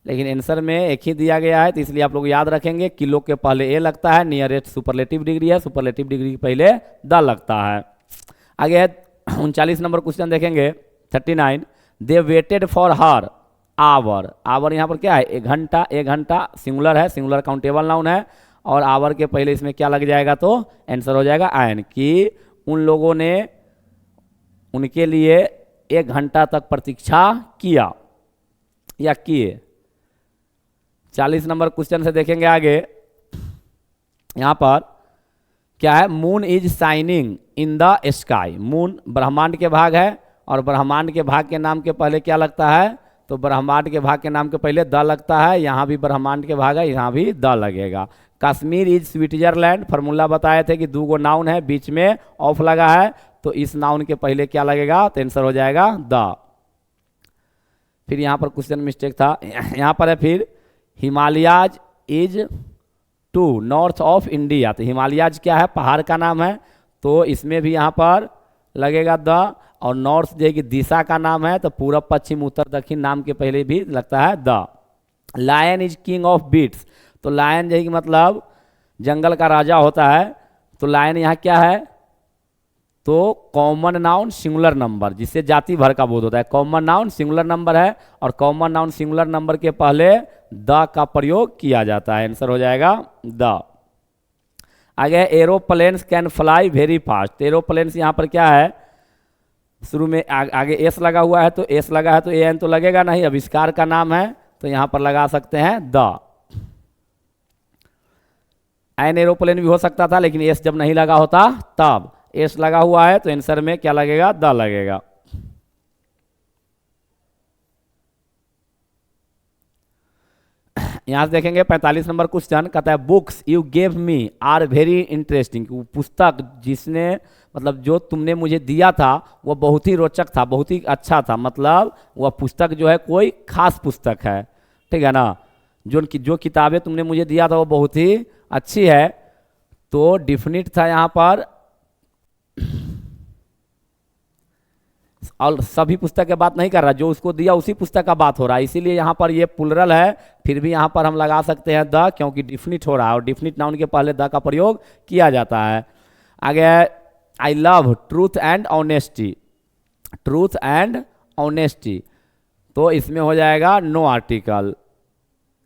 लेकिन आंसर में एक ही दिया गया है, तो इसलिए आप लोग याद रखेंगे किलो के पहले ए लगता है, नियरेस्ट सुपरलेटिव डिग्री है, सुपरलेटिव डिग्री के पहले द लगता है। आगे है 39 नंबर क्वेश्चन देखेंगे 39। They waited for her hour. Hour यहाँ पर क्या है? एक घंटा। एक घंटा सिंगुलर है, सिंगुलर काउंटेबल नाउन है, और आवर के पहले इसमें क्या लग जाएगा? तो आंसर हो जाएगा एन, कि उन लोगों ने उनके लिए 1 घंटा तक प्रतीक्षा किया या किए। 40 नंबर क्वेश्चन से देखेंगे आगे। यहां पर क्या है? Moon is shining in the sky. Moon ब्रह्मांड के भाग है, और ब्रह्मांड के भाग के नाम के पहले क्या लगता है? तो ब्रह्मांड के भाग के नाम के पहले द लगता है। यहाँ भी ब्रह्मांड के भाग है, यहाँ भी द लगेगा। Kashmir is Switzerland. फार्मूला बताए थे कि 2 गो नाउन है, बीच में ऑफ लगा है, तो इस नाउन के पहले क्या लगेगा? तो आंसर हो जाएगा द। फिर यहाँ पर क्वेश्चन मिस्टेक था, यहाँ पर है फिर Himalayas is to north of India. तो हिमालयाज क्या है? पहाड़ का नाम है, तो इसमें भी यहाँ पर लगेगा द। और नॉर्थ जो है कि दिशा का नाम है, तो पूरब पश्चिम उत्तर दक्षिण नाम के पहले भी लगता है the. Lion is king of beasts. तो लायन जो है कि मतलब जंगल का राजा होता है, तो लायन यहाँ क्या है? तो कॉमन नाउन सिंगुलर नंबर, जिससे जाति भर का बोध होता है। कॉमन नाउन सिंगुलर नंबर है, और कॉमन नाउन सिंगुलर नंबर के पहले द का प्रयोग किया जाता है। आंसर हो जाएगा द। आगे aeroplanes can fly very fast. Aeroplanes यहाँ पर क्या है? शुरू में आगे एस लगा हुआ है, तो एस लगा है तो ए एन तो लगेगा नहीं, आविष्कार का नाम है, तो यहाँ पर लगा सकते हैं द। एन एरोप्लेन भी हो सकता था, लेकिन एस जब नहीं लगा होता तब। एस लगा हुआ है, तो आंसर में क्या लगेगा? द लगेगा। यहां से देखेंगे 45 नंबर क्वेश्चन, कहता है books you gave me are very interesting. पुस्तक जिसने मतलब जो तुमने मुझे दिया था वो बहुत ही रोचक था, बहुत ही अच्छा था। मतलब वह पुस्तक जो है कोई खास पुस्तक है, ठीक है ना। जो किताबें तुमने मुझे दिया था वो बहुत ही अच्छी है। तो डिफिनिट था यहाँ पर, और सभी पुस्तक की बात नहीं कर रहा, जो उसको दिया उसी पुस्तक का बात हो रहा है, इसीलिए यहाँ पर ये प्लुरल है। फिर भी यहाँ पर हम लगा सकते हैं द, क्योंकि डिफिनिट हो रहा है, और डिफिनिट नाउन के पहले द का प्रयोग किया जाता है। आगे I love truth and honesty. Truth and honesty, तो इसमें हो जाएगा नो आर्टिकल।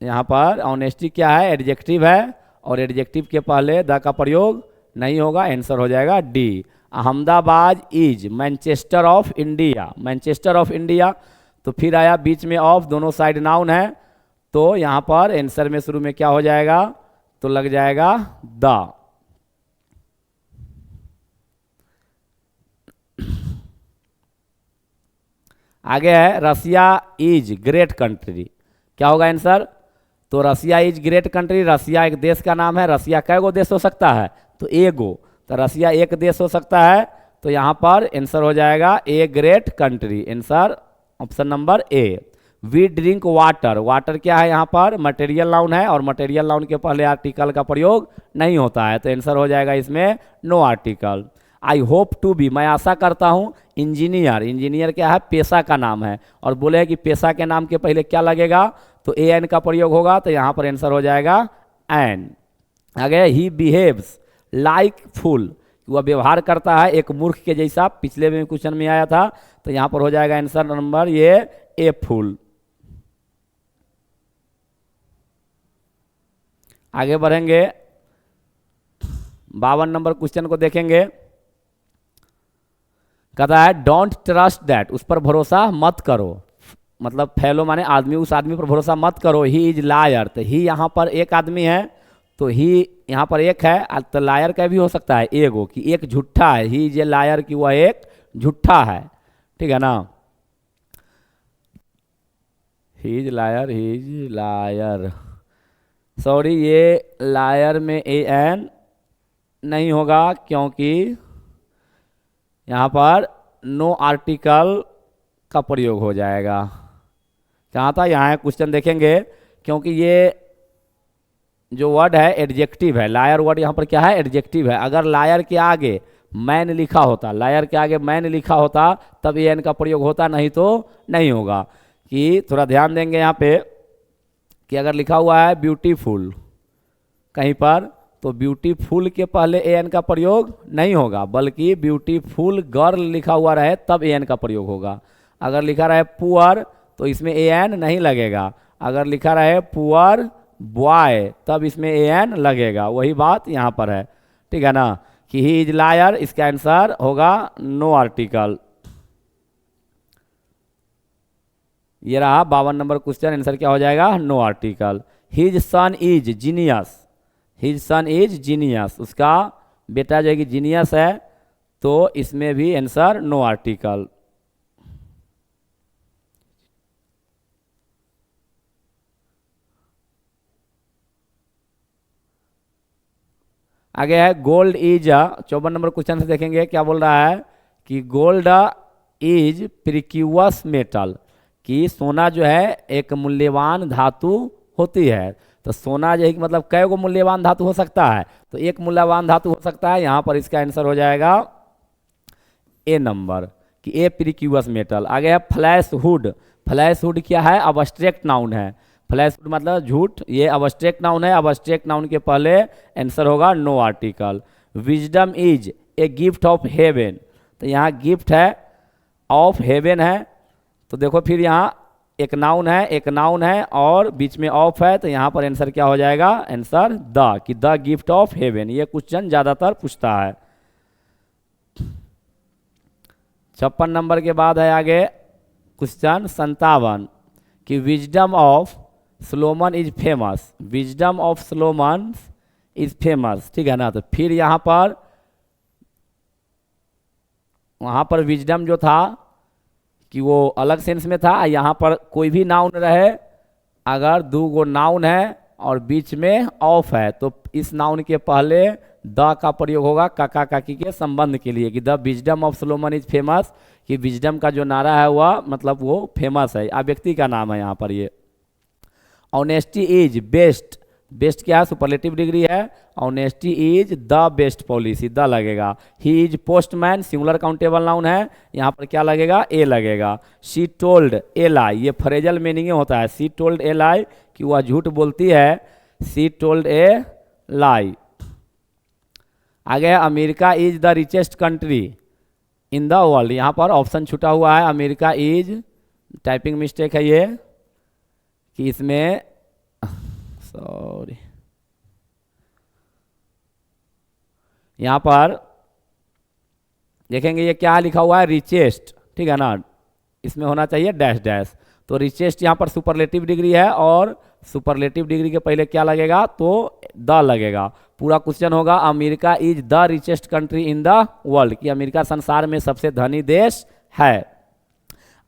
यहाँ पर ऑनेस्टी क्या है? एडजेक्टिव है, और एडजेक्टिव के पहले द का प्रयोग नहीं होगा। आंसर हो जाएगा D. Ahmedabad is Manchester of India. Manchester of India, तो फिर आया बीच में ऑफ, दोनों साइड नाउन है, तो यहाँ पर आंसर में शुरू में क्या हो जाएगा? तो लग जाएगा द। आगे है रसिया इज ग्रेट कंट्री। क्या होगा आंसर? तो रसिया इज ग्रेट कंट्री, रसिया एक देश का नाम है। रसिया कै गो देश हो सकता है? तो एगो, तो रसिया एक देश हो सकता है, तो यहाँ पर आंसर हो जाएगा a great country. Answer option number A. We drink water. Water क्या है? यहाँ पर मटेरियल नाउन है, और मटेरियल नाउन के पहले आर्टिकल का प्रयोग नहीं होता है, तो आंसर हो जाएगा इसमें no article. I hope to be, मैं आशा करता हूँ इंजीनियर। इंजीनियर क्या है? पेशा का नाम है, और बोले कि पेशा के नाम के पहले क्या लगेगा? तो ए एन का प्रयोग होगा, तो यहाँ पर आंसर हो जाएगा एन। आगे ही बिहेव्स लाइक फूल, वह व्यवहार करता है एक मूर्ख के जैसा। पिछले में क्वेश्चन में आया था, तो यहाँ पर हो जाएगा आंसर नंबर ये ए फूल। आगे बढ़ेंगे 52 नंबर क्वेश्चन को देखेंगे। कहता है डोंट ट्रस्ट दैट, उस पर भरोसा मत करो। मतलब फैलो माने आदमी, उस आदमी पर भरोसा मत करो। ही इज लायर, तो ही यहाँ पर एक आदमी है, तो ही यहाँ पर एक है, तो लायर का भी हो सकता है एगो, कि एक झूठा है। ही इज ए लायर, कि वह एक झूठा है, ठीक है ना। He is liar, he is liar, sorry ये लायर में ए एन नहीं होगा, क्योंकि यहाँ पर नो आर्टिकल का प्रयोग हो जाएगा। कहाँ था? यहाँ क्वेश्चन देखेंगे, क्योंकि ये जो वर्ड है एडजेक्टिव है। लायर वर्ड यहाँ पर क्या है? एडजेक्टिव है। अगर लायर के आगे मैन लिखा होता, लायर के आगे मैन लिखा होता, तब ए एन का प्रयोग होता, नहीं तो नहीं होगा। कि थोड़ा ध्यान देंगे यहाँ पे, कि अगर लिखा हुआ है ब्यूटीफुल कहीं पर, तो ब्यूटीफुल के पहले ए एन का प्रयोग नहीं होगा, बल्कि ब्यूटीफुल गर्ल लिखा हुआ रहे तब ए एन का प्रयोग होगा। अगर लिखा रहे पुअर तो इसमें ए एन नहीं लगेगा, अगर लिखा रहे पुअर बॉय तब इसमें ए एन लगेगा। वही बात यहाँ पर है, ठीक है ना, कि ही इज लायर, इसका आंसर होगा नो आर्टिकल। ये रहा 52 नंबर क्वेश्चन, आंसर क्या हो जाएगा, no article. His son is genius, his son is genius, उसका बेटा जो है कि जीनियस है, तो इसमें भी आंसर नो आर्टिकल। आगे है गोल्ड इज, 54 नंबर क्वेश्चन से देखेंगे क्या बोल रहा है कि गोल्ड इज प्रिक्यूअस मेटल, कि सोना जो है एक मूल्यवान धातु होती है। तो सोना जो है कि मतलब कई गो मूल्यवान धातु हो सकता है, तो एक मूल्यवान धातु हो सकता है, यहाँ पर इसका आंसर हो जाएगा ए नंबर, कि ए प्रिक्यूअस मेटल। आगे है फ्लैश हुड, फ्लैश हुड क्या है, अब्स्ट्रैक्ट नाउन है, फ्लैश हुड मतलब झूठ, ये अब्स्ट्रैक्ट नाउन है, अब्स्ट्रैक्ट नाउन के पहले आंसर होगा no article. Wisdom is a gift of heaven, तो यहाँ गिफ्ट है ऑफ हेवन है, तो देखो फिर यहाँ एक नाउन है, एक नाउन है और बीच में ऑफ है, तो यहाँ पर आंसर क्या हो जाएगा, आंसर द, कि द गिफ्ट ऑफ हेवन। ये क्वेश्चन ज्यादातर पूछता है। 56 नंबर के बाद है आगे क्वेश्चन 57, कि wisdom of Solomon is famous, wisdom of Solomon is famous, ठीक है ना। तो फिर यहाँ पर वहाँ पर विजडम जो था कि वो अलग सेंस में था, यहाँ पर कोई भी नाउन रहे, अगर दो गो नाउन है और बीच में ऑफ है, तो इस नाउन के पहले द का प्रयोग होगा काका काकी के संबंध के लिए, कि the wisdom of Solomon is famous, कि विजडम का जो नारा है वह मतलब वो फेमस है, आ व्यक्ति का नाम है यहाँ पर। ये ऑनेस्टी इज बेस्ट, बेस्ट क्या है, सुपरलेटिव डिग्री है, honesty is the best policy, the लगेगा। He is postman, singular countable noun है, यहाँ पर क्या लगेगा, ए लगेगा। शी टोल्ड ए लाई, ये फ्रेजल मीनिंग होता है, शी टोल्ड ए लाई, कि वह झूठ बोलती है, शी टोल्ड ए लाई। आगे America is the richest country in the world, यहाँ पर ऑप्शन छूटा हुआ है, अमेरिका इज, टाइपिंग मिस्टेक है ये, कि इसमें सॉरी यहाँ पर देखेंगे ये क्या लिखा हुआ है, रिचेस्ट, ठीक है ना, इसमें होना चाहिए डैश डैश, तो रिचेस्ट यहाँ पर सुपरलेटिव डिग्री है, और सुपरलेटिव डिग्री के पहले क्या लगेगा, तो द लगेगा। पूरा क्वेश्चन होगा America is the richest country in the world, कि अमेरिका संसार में सबसे धनी देश है।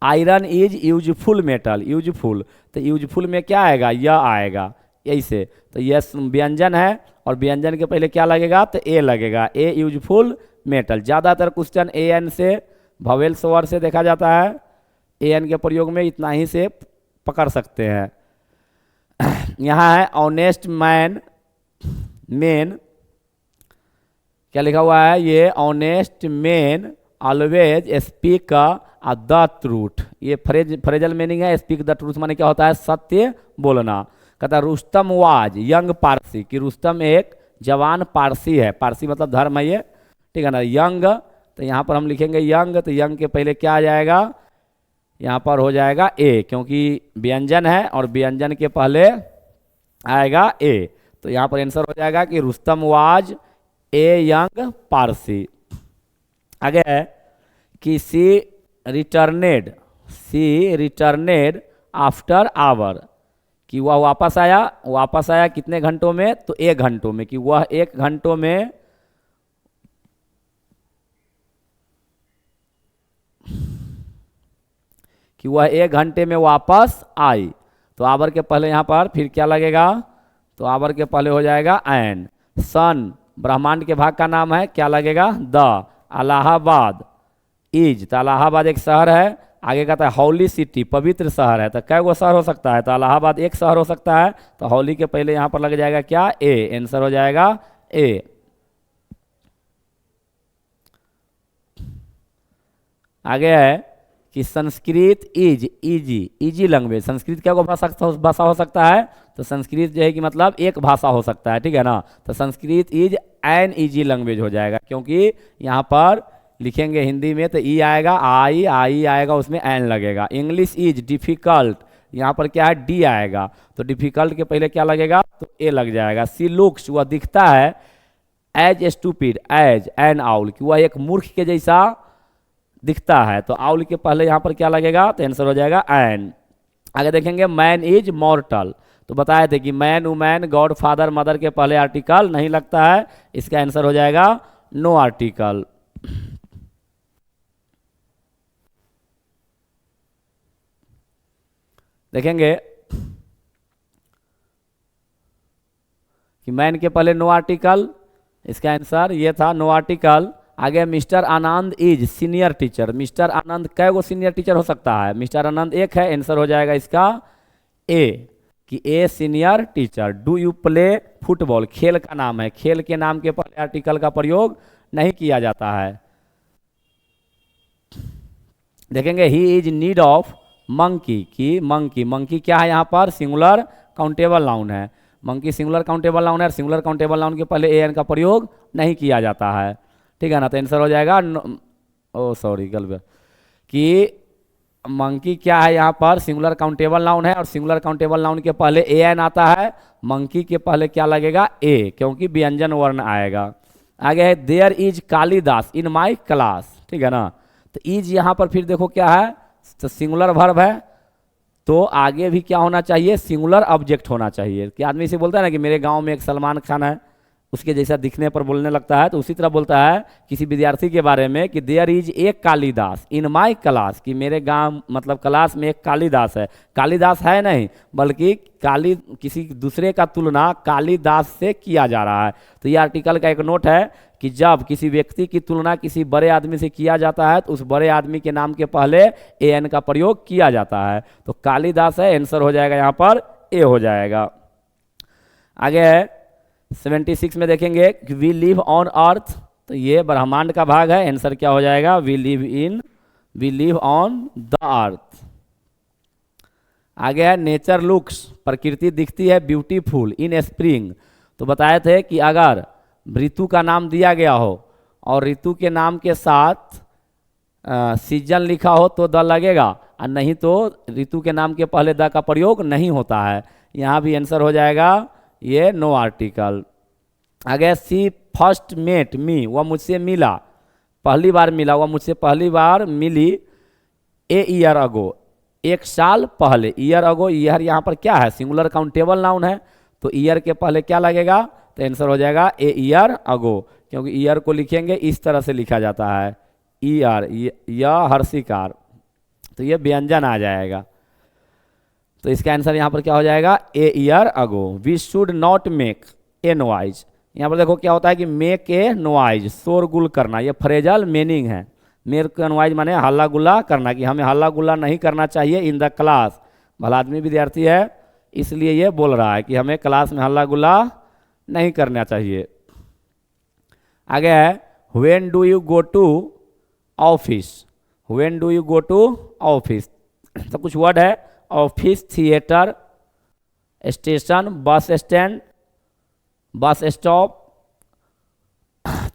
Iron is useful metal, useful, तो यूजफुल में क्या आएगा, यह आएगा ऐसे, तो यह व्यंजन है और व्यंजन के पहले क्या लगेगा, तो ए लगेगा, ए यूजफुल मेटल। ज़्यादातर क्वेश्चन ए एन से भवेल स्वर से देखा जाता है, ए एन के प्रयोग में इतना ही से पकड़ सकते हैं। यहाँ है ऑनेस्ट मैन, मेन क्या लिखा हुआ है, ये honest man always speak the truth, ये फ्रेजल मीनिंग है, स्पीक द ट्रूथ माने क्या होता है, सत्य बोलना। कहता है रुस्तम वाज यंग पारसी, कि रुस्तम एक जवान पारसी है, पारसी मतलब धर्म है ये, ठीक है ना। यंग, तो यहाँ पर हम लिखेंगे यंग, तो यंग के पहले क्या आ जाएगा, यहाँ पर हो जाएगा ए, क्योंकि व्यंजन है और व्यंजन के पहले आएगा ए, तो यहाँ पर आंसर हो जाएगा कि Rustam was a young Parsi. आगे है कि सी रिटर्नेड आफ्टर आवर, कि वह वापस आया कितने घंटों में, तो 1 घंटों में, कि वह 1 घंटों में कि वह 1 घंटे में वापस आई, तो आवर के पहले यहाँ पर फिर क्या लगेगा, तो आवर के पहले हो जाएगा एंड। सन ब्रह्मांड के भाग का नाम है, क्या लगेगा, द। इलाहाबाद इज, तो इलाहाबाद एक शहर है, आगे कहता है हौली सिटी, पवित्र शहर है, तो कै गो शहर हो सकता है, तो इलाहाबाद एक शहर हो सकता है, तो हौली के पहले यहाँ पर लग जाएगा क्या, ए, आंसर हो जाएगा ए। आगे है कि Sanskrit is easy, easy language, Sanskrit क्या को भाषा हो सकता है, तो संस्कृत जो है कि मतलब एक भाषा हो सकता है, ठीक है ना। तो Sanskrit is an easy language हो जाएगा, क्योंकि यहाँ पर लिखेंगे हिंदी में तो ई आएगा, आई आई आएगा, उसमें एन लगेगा। इंग्लिश इज डिफिकल्ट, यहाँ पर क्या है, डी आएगा, तो डिफिकल्ट के पहले क्या लगेगा, तो ए लग जाएगा। सी लुक्स, वह दिखता है, as stupid, as an owl, कि वह एक मूर्ख के जैसा दिखता है, तो आउल के पहले यहाँ पर क्या लगेगा, तो आंसर हो जाएगा एन। आगे देखेंगे मैन इज मॉर्टल, तो बताए थे कि man woman god father mother के पहले आर्टिकल नहीं लगता है, इसका आंसर हो जाएगा नो आर्टिकल। देखेंगे कि मैन के पहले नो आर्टिकल, इसका आंसर ये था नो आर्टिकल। आगे mister Anand is senior teacher, mister Anand कै गो सीनियर टीचर हो सकता है, मिस्टर आनंद एक है, आंसर हो जाएगा इसका ए, कि a senior teacher. Do you play football, खेल का नाम है, खेल के नाम के पहले आर्टिकल का प्रयोग नहीं किया जाता है। देखेंगे he is need of monkey, की मंकी, मंकी क्या है यहाँ पर, सिंगुलर काउंटेबल नाउन है, मंकी सिंगुलर काउंटेबल नाउन है, सिंगुलर काउंटेबल नाउन के पहले ए एन का प्रयोग नहीं किया जाता है, ठीक है ना। तो आंसर हो जाएगा ओ सॉरी गलत, कि मंकी क्या है यहाँ पर, सिंगुलर काउंटेबल नाउन है, और सिंगुलर काउंटेबल नाउन के पहले ए एन आता है, मंकी के पहले क्या लगेगा, ए, क्योंकि व्यंजन वर्ण आएगा। आगे है there is Kalidas in my class, ठीक है ना। तो इज यहाँ पर फिर देखो क्या है, तो सिंगुलर वर्ब है, तो आगे भी क्या होना चाहिए, सिंगुलर ऑब्जेक्ट होना चाहिए। कि आदमी से बोलता है ना कि मेरे गांव में एक सलमान खान है, उसके जैसा दिखने पर बोलने लगता है, तो उसी तरह बोलता है किसी विद्यार्थी के बारे में कि देयर इज एक कालिदास इन माई क्लास, कि मेरे गांव मतलब क्लास में एक कालिदास है, कालिदास है नहीं बल्कि किसी दूसरे का तुलना कालिदास से किया जा रहा है। तो ये आर्टिकल का एक नोट है कि जब किसी व्यक्ति की तुलना किसी बड़े आदमी से किया जाता है, तो उस बड़े आदमी के नाम के पहले ए एन का प्रयोग किया जाता है, तो कालिदास है, आंसर हो जाएगा यहाँ पर ए हो जाएगा। आगे 76 में देखेंगे वी लिव ऑन अर्थ, तो ये ब्रह्मांड का भाग है, आंसर क्या हो जाएगा, we live on the earth. आगे है नेचर लुक्स, प्रकृति दिखती है ब्यूटीफुल इन स्प्रिंग, तो बताए थे कि अगर ऋतु का नाम दिया गया हो और ऋतु के नाम के साथ सीजन लिखा हो तो द लगेगा, और नहीं तो ऋतु के नाम के पहले द का प्रयोग नहीं होता है, यहाँ भी आंसर हो जाएगा ये नो आर्टिकल। आगे सी फर्स्ट मेट मी, वह मुझसे मिला, पहली बार मिला, वह मुझसे पहली बार मिली, ए ईयर अगो, एक साल पहले, ईयर अगो, ईयर यहाँ पर क्या है, सिंगुलर काउंटेबल नाउन है, तो ईयर के पहले क्या लगेगा, तो आंसर हो जाएगा ए ईयर अगो, क्योंकि ईयर को लिखेंगे इस तरह से लिखा जाता है, ईयर या हर्षिकार, तो ये व्यंजन आ जाएगा। तो इसका आंसर यहाँ पर क्या हो जाएगा, a year ago. We should not make a noise, यहाँ पर देखो क्या होता है कि मेक ए नॉइज, शोरगुल करना, ये फ्रेजल मीनिंग है। मेक ए नॉइज माने हल्ला गुल्ला करना, कि हमें हल्ला गुल्ला नहीं करना चाहिए इन द क्लास, भला आदमी विद्यार्थी है इसलिए ये बोल रहा है कि हमें क्लास में हल्ला गुल्ला नहीं करना चाहिए। आगे है when do you go to office, when do you go to office, तो कुछ वर्ड है, office, theatre, station, bus stand, bus stop,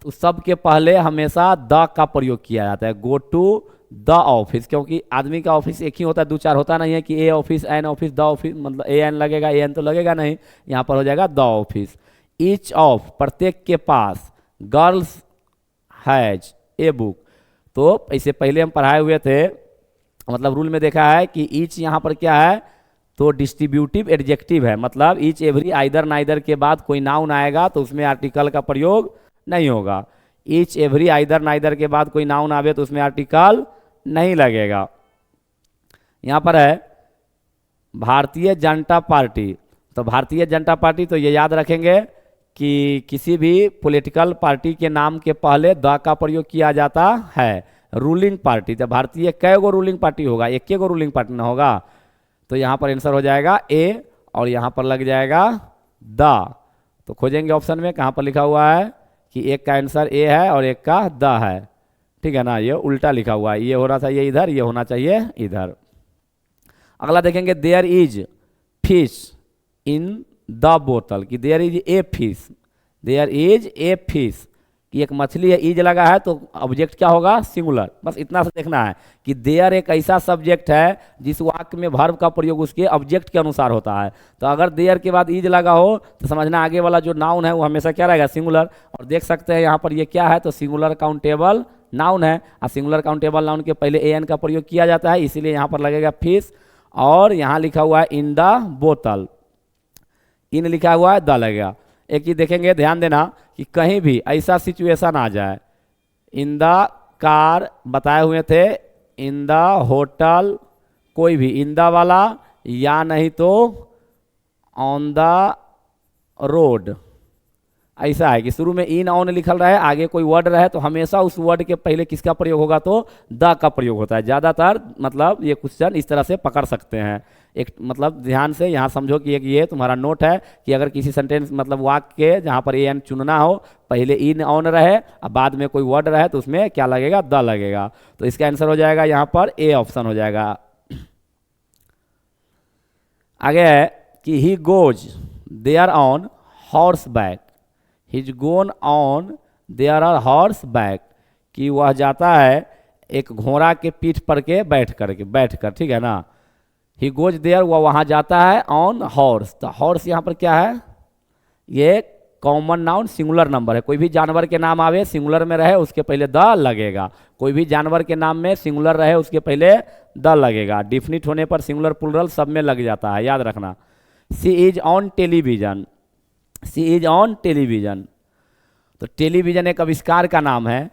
तो सब के पहले हमेशा द का प्रयोग किया जाता है, गो टू द ऑफिस, क्योंकि आदमी का ऑफिस एक ही होता है, दो चार होता नहीं है कि a office an office the office, मतलब ए एन लगेगा, ए एन तो लगेगा नहीं, यहाँ पर हो जाएगा द ऑफिस। ईच ऑफ, प्रत्येक के पास, गर्ल्स हैज ए बुक, तो इससे पहले हम पढ़ाए हुए थे, मतलब रूल में देखा है कि ईच यहाँ पर क्या है, तो डिस्ट्रीब्यूटिव एडजेक्टिव है, मतलब ईच एवरी आइदर नाइदर के बाद कोई नाउन आएगा तो उसमें आर्टिकल का प्रयोग नहीं होगा, ईच एवरी आइदर नाइदर के बाद कोई नाउन आवे तो उसमें आर्टिकल नहीं लगेगा। यहाँ पर है भारतीय जनता पार्टी, तो भारतीय जनता पार्टी, तो ये याद रखेंगे कि किसी भी पॉलिटिकल पार्टी के नाम के पहले द का प्रयोग किया जाता है। रूलिंग पार्टी, तो भारतीय कै गो रूलिंग पार्टी होगा, एक गो रूलिंग पार्टी ना होगा, तो यहाँ पर आंसर हो जाएगा ए, और यहाँ पर लग जाएगा द, तो खोजेंगे ऑप्शन में कहाँ पर लिखा हुआ है कि एक का आंसर ए है और एक का द है, ठीक है ना, ये उल्टा लिखा हुआ है, ये होना चाहिए इधर, ये होना चाहिए इधर। अगला देखेंगे there is fish in the बोतल, कि there is a fish, there is a fish, कि एक मछली है, इज लगा है तो ऑब्जेक्ट क्या होगा, सिंगुलर। बस इतना से देखना है कि देयर एक ऐसा सब्जेक्ट है जिस वाक्य में वर्ब का प्रयोग उसके ऑब्जेक्ट के अनुसार होता है। तो अगर देयर के बाद इज लगा हो तो समझना आगे वाला जो नाउन है वो हमेशा क्या रहेगा, सिंगुलर। और देख सकते हैं यहाँ पर ये क्या है, तो सिंगुलर काउंटेबल नाउन है, और सिंगुलर काउंटेबल नाउन के पहले ए एन का प्रयोग किया जाता है, इसीलिए यहाँ पर लगेगा फिश। और यहाँ लिखा हुआ है इन द बोतल, इन लिखा हुआ है, द लगेगा। एक चीज देखेंगे, ध्यान देना कि कहीं भी ऐसा सिचुएशन आ जाए, इन द कार बताए हुए थे, इन द होटल, कोई भी इन द वाला, या नहीं तो ऑन द रोड, ऐसा है कि शुरू में इन ऑन लिखल रहे, आगे कोई वर्ड रहे तो हमेशा उस वर्ड के पहले किसका प्रयोग होगा, तो द का प्रयोग होता है ज़्यादातर। मतलब ये क्वेश्चन इस तरह से पकड़ सकते हैं। एक मतलब ध्यान से यहाँ समझो कि एक ये तुम्हारा नोट है कि अगर किसी सेंटेंस मतलब वाक्य के जहाँ पर ए एन चुनना हो, पहले इन ऑन रहे और बाद में कोई वर्ड रहे तो उसमें क्या लगेगा, द लगेगा। तो इसका आंसर हो जाएगा यहाँ पर ए ऑप्शन हो जाएगा। आगे है कि he goes there on horseback, his gone on there our horseback, कि वह जाता है एक घोड़ा के पीठ पर के बैठ कर, ठीक है ना। ही गोज देयर, वह वहाँ जाता है, ऑन हॉर्स, तो हॉर्स यहाँ पर क्या है, ये कॉमन नाउन सिंगुलर नंबर है। कोई भी जानवर के नाम आवे सिंगुलर में रहे उसके पहले द लगेगा, कोई भी जानवर के नाम में सिंगुलर रहे उसके पहले द लगेगा। डिफिनिट होने पर सिंगुलर प्लुरल सब में लग जाता है, याद रखना। She is on television, she is on television, तो टेलीविजन एक आविष्कार का नाम है,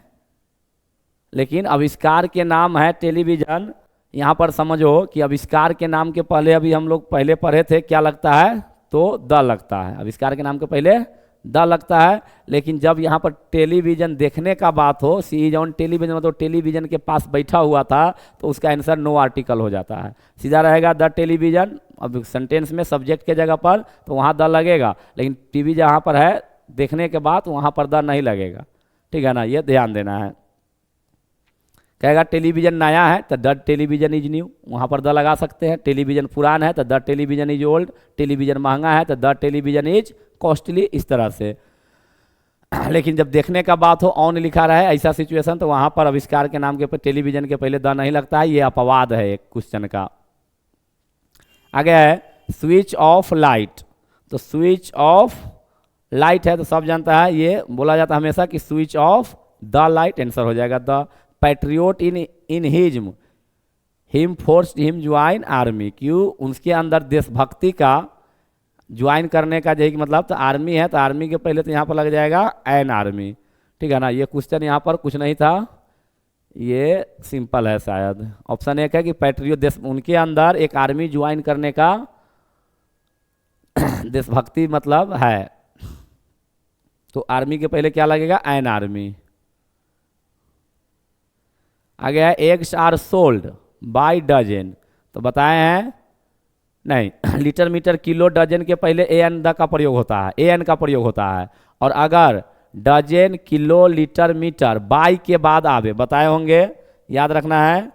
लेकिन आविष्कार के नाम है टेलीविजन। यहाँ पर समझो कि आविष्कार के नाम के पहले अभी हम लोग पहले पढ़े थे क्या लगता है, तो द लगता है, आविष्कार के नाम के पहले द लगता है। लेकिन जब यहाँ पर टेलीविजन देखने का बात हो, सी इज ऑन टेलीविजन मतलब टेलीविजन के पास बैठा हुआ था, तो उसका आंसर नो आर्टिकल हो जाता है, सीधा रहेगा द टेलीविजन। अब सेंटेंस में सब्जेक्ट के जगह पर तो वहाँ द लगेगा, लेकिन टीवी जहाँ पर है देखने के बाद वहाँ पर द नहीं लगेगा, ठीक है ना, ये ध्यान देना है। कहेगा टेलीविजन नया है तो द टेलीविजन इज न्यू, वहाँ पर द लगा सकते हैं। टेलीविजन पुरान है तो the television is old, television महंगा है तो द टेलीविजन इज कॉस्टली, इस तरह से। लेकिन जब देखने का बात हो, ऑन लिखा रहे ऐसा सिचुएशन, तो वहाँ पर आविष्कार के नाम के ऊपर टेलीविजन के पहले द नहीं लगता है, ये अपवाद है एक क्वेश्चन का। आगे है स्विच ऑफ लाइट, तो स्विच ऑफ लाइट है तो सब जानता है, ये बोला जाता है हमेशा कि switch off the light, answer हो जाएगा the. Patriot in him forced him join army, क्यों उनके अंदर देशभक्ति का ज्वाइन करने का यही मतलब, तो आर्मी है तो आर्मी के पहले तो यहाँ पर लग जाएगा एन आर्मी, ठीक है ना। ये क्वेश्चन यहाँ पर कुछ नहीं था, ये सिंपल है शायद। ऑप्शन एक है कि पैट्रियोट देश, उनके अंदर एक आर्मी ज्वाइन करने का देशभक्ति मतलब है, तो आर्मी के पहले क्या लगेगा, एन आर्मी। आगे है eggs are sold by dozen, तो बताए हैं नहीं लीटर मीटर किलो डजन के पहले ए एन द का प्रयोग होता है, ए एन का प्रयोग होता है। और अगर dozen kilo litre metre by के बाद आवे, बताए होंगे, याद रखना है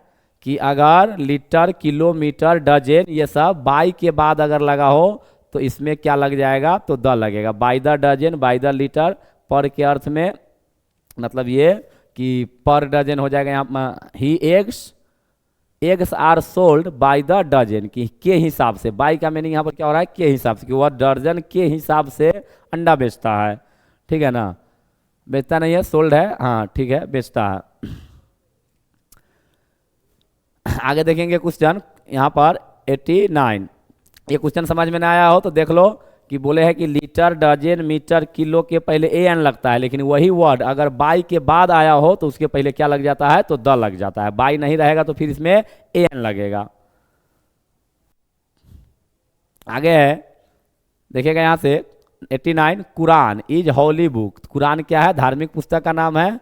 कि अगर लीटर किलोमीटर डजन ये सब बाई के बाद अगर लगा हो तो इसमें क्या लग जाएगा, तो द लगेगा। By the dozen, by the litre, पर के अर्थ में मतलब ये कि पर डजन हो जाएगा। यहाँ ही eggs are sold by the dozen, की के हिसाब से, बाई का मीनिंग यहाँ पर क्या हो रहा है, के हिसाब से, कि वह दर्जन के हिसाब से अंडा बेचता है, ठीक है ना, बेचता नहीं है, सोल्ड है, हाँ ठीक है, बेचता है। आगे देखेंगे क्वेश्चन यहाँ पर 89, ये क्वेश्चन समझ में ना आया हो तो देख लो कि बोले है कि लीटर डजन मीटर किलो के पहले ए एन लगता है, लेकिन वही वर्ड अगर बाई के बाद आया हो तो उसके पहले क्या लग जाता है, तो द लग जाता है। बाई नहीं रहेगा तो फिर इसमें ए एन लगेगा। आगे है देखिएगा यहाँ से 89, कुरान इज होली बुक, कुरान क्या है, धार्मिक पुस्तक का नाम है।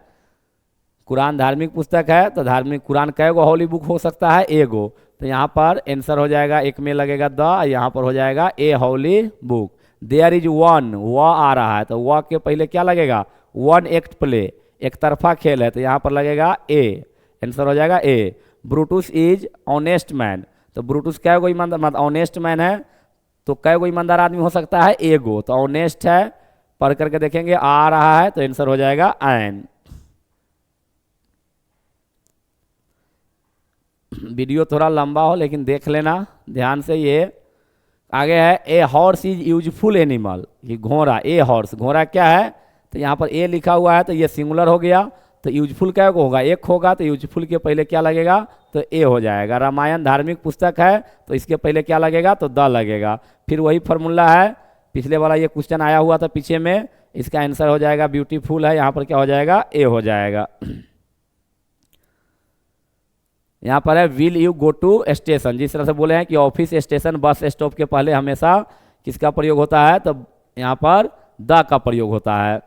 कुरान धार्मिक पुस्तक है तो धार्मिक कुरान कैगो होली बुक हो सकता है, एगो, तो यहाँ पर आंसर हो जाएगा, एक में लगेगा द, यहाँ पर हो जाएगा a holy book. There is one, व आ रहा है तो व के पहले क्या लगेगा, वन एक्ट प्ले, एक तरफा खेल है, तो यहाँ पर लगेगा ए, आंसर हो जाएगा ए। ब्रूटस इज ऑनेस्ट मैन, तो ब्रूटस क्या कोई ईमानदार, ऑनेस्ट मैन है, तो कै कोई ईमानदार आदमी हो सकता है, एगो, तो ऑनेस्ट है, पढ़ करके देखेंगे आ रहा है, तो आंसर हो जाएगा एन। वीडियो थोड़ा लंबा हो लेकिन देख लेना ध्यान से। ये आगे है a horse is useful animal, ये घोड़ा, ए हॉर्स, घोड़ा क्या है, तो यहाँ पर ए लिखा हुआ है तो ये सिंगुलर हो गया, तो यूजफुल क्या होगा, एक होगा, तो यूजफुल के पहले क्या लगेगा, तो ए हो जाएगा। रामायण धार्मिक पुस्तक है, तो इसके पहले क्या लगेगा, तो द लगेगा। फिर वही फॉर्मूला है, पिछले वाला ये क्वेश्चन आया हुआ था पीछे में, इसका आंसर हो जाएगा ब्यूटीफुल है, यहाँ पर क्या हो जाएगा, ए हो जाएगा। यहाँ पर है will you go to station, जिस तरह से बोले हैं कि ऑफिस, स्टेशन, बस स्टॉप के पहले हमेशा किसका प्रयोग होता है, तो यहाँ पर द का प्रयोग होता है।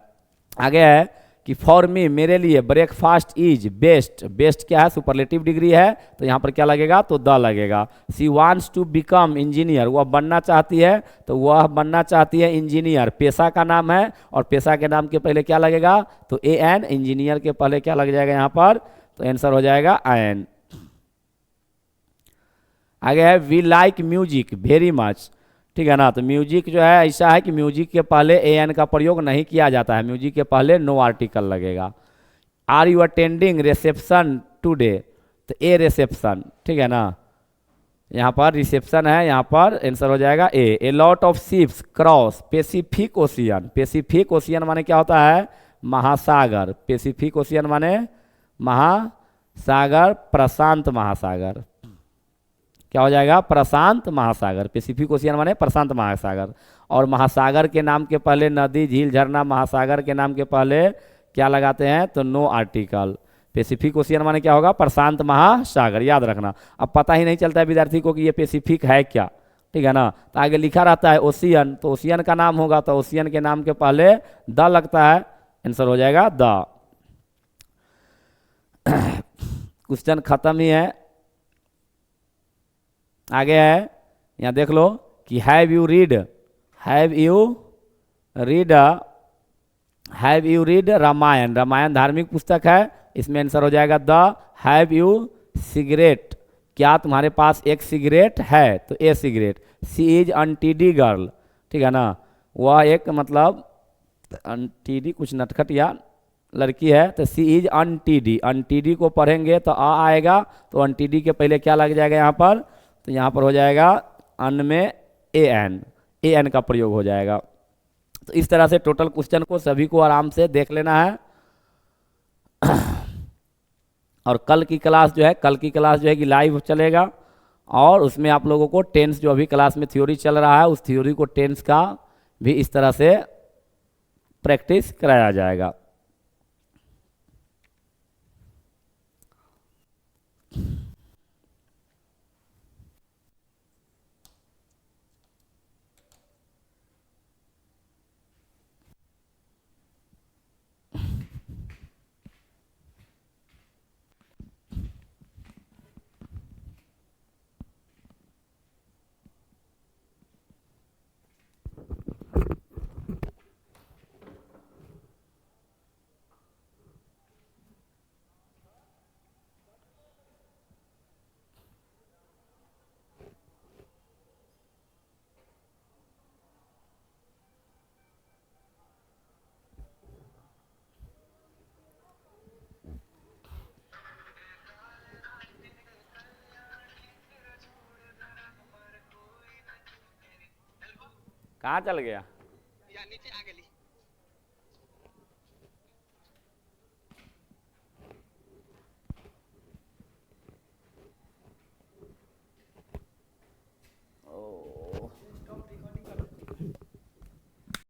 आगे है कि फॉर मी, मेरे लिए, ब्रेकफास्ट इज बेस्ट, बेस्ट क्या है, सुपरलेटिव डिग्री है, तो यहाँ पर क्या लगेगा, तो द लगेगा। She wants to become engineer, वह बनना चाहती है, तो वह बनना चाहती है इंजीनियर, पेशा का नाम है, और पेशा के नाम के पहले क्या लगेगा, तो ए एन, इंजीनियर के पहले क्या लग जाएगा यहाँ पर, तो आंसर हो जाएगा एन। आगे है we like music very much, ठीक है ना, तो म्यूजिक जो है ऐसा है कि म्यूजिक के पहले ए एन का प्रयोग नहीं किया जाता है, म्यूजिक के पहले नो आर्टिकल लगेगा। Are you attending reception today, तो ए रिसेप्शन, ठीक है ना, यहाँ पर रिसेप्शन है, यहाँ पर आंसर हो जाएगा a lot of ships cross Pacific ocean, Pacific ocean माने क्या होता है, महासागर, पैसिफिक ओशियन माने महासागर, प्रशांत महासागर, क्या हो जाएगा, प्रशांत महासागर, पैसिफिक ओशियन माने प्रशांत महासागर। और महासागर के नाम के पहले नदी, झील, झरना, महासागर के नाम के पहले क्या लगाते हैं, तो नो आर्टिकल। पैसिफिक ओशियन माने क्या होगा, प्रशांत महासागर, याद रखना। अब पता ही नहीं चलता है विद्यार्थी को कि ये पैसिफिक है क्या, ठीक है ना, तो आगे लिखा रहता है ओशियन, तो ओशियन का नाम होगा, तो ओशियन के नाम के पहले द लगता है, आंसर हो जाएगा द। क्वेश्चन खत्म ही है। आगे है, यहाँ देख लो कि have you read, have you read, have you read Ramayana, Ramayana धार्मिक पुस्तक है, इसमें आंसर हो जाएगा द। हैव यू सिगरेट, क्या तुम्हारे पास एक सिगरेट है, तो ए सिगरेट। सी इज अनटीडी गर्ल, ठीक है ना, वह एक मतलब अनटीडी कुछ नटखट या लड़की है, तो सी इज अनटीडी, अनटीडी को पढ़ेंगे तो आ आएगा, तो अनटीडी के पहले क्या लग जाएगा यहाँ पर, तो यहाँ पर हो जाएगा अन में ए एन का प्रयोग हो जाएगा। तो इस तरह से टोटल क्वेश्चन को सभी को आराम से देख लेना है। और कल की क्लास जो है, कल की क्लास जो है कि लाइव चलेगा, और उसमें आप लोगों को टेंस जो अभी क्लास में थ्योरी चल रहा है, उस थ्योरी को टेंस का भी इस तरह से प्रैक्टिस कराया जाएगा। कहाँ चल गया।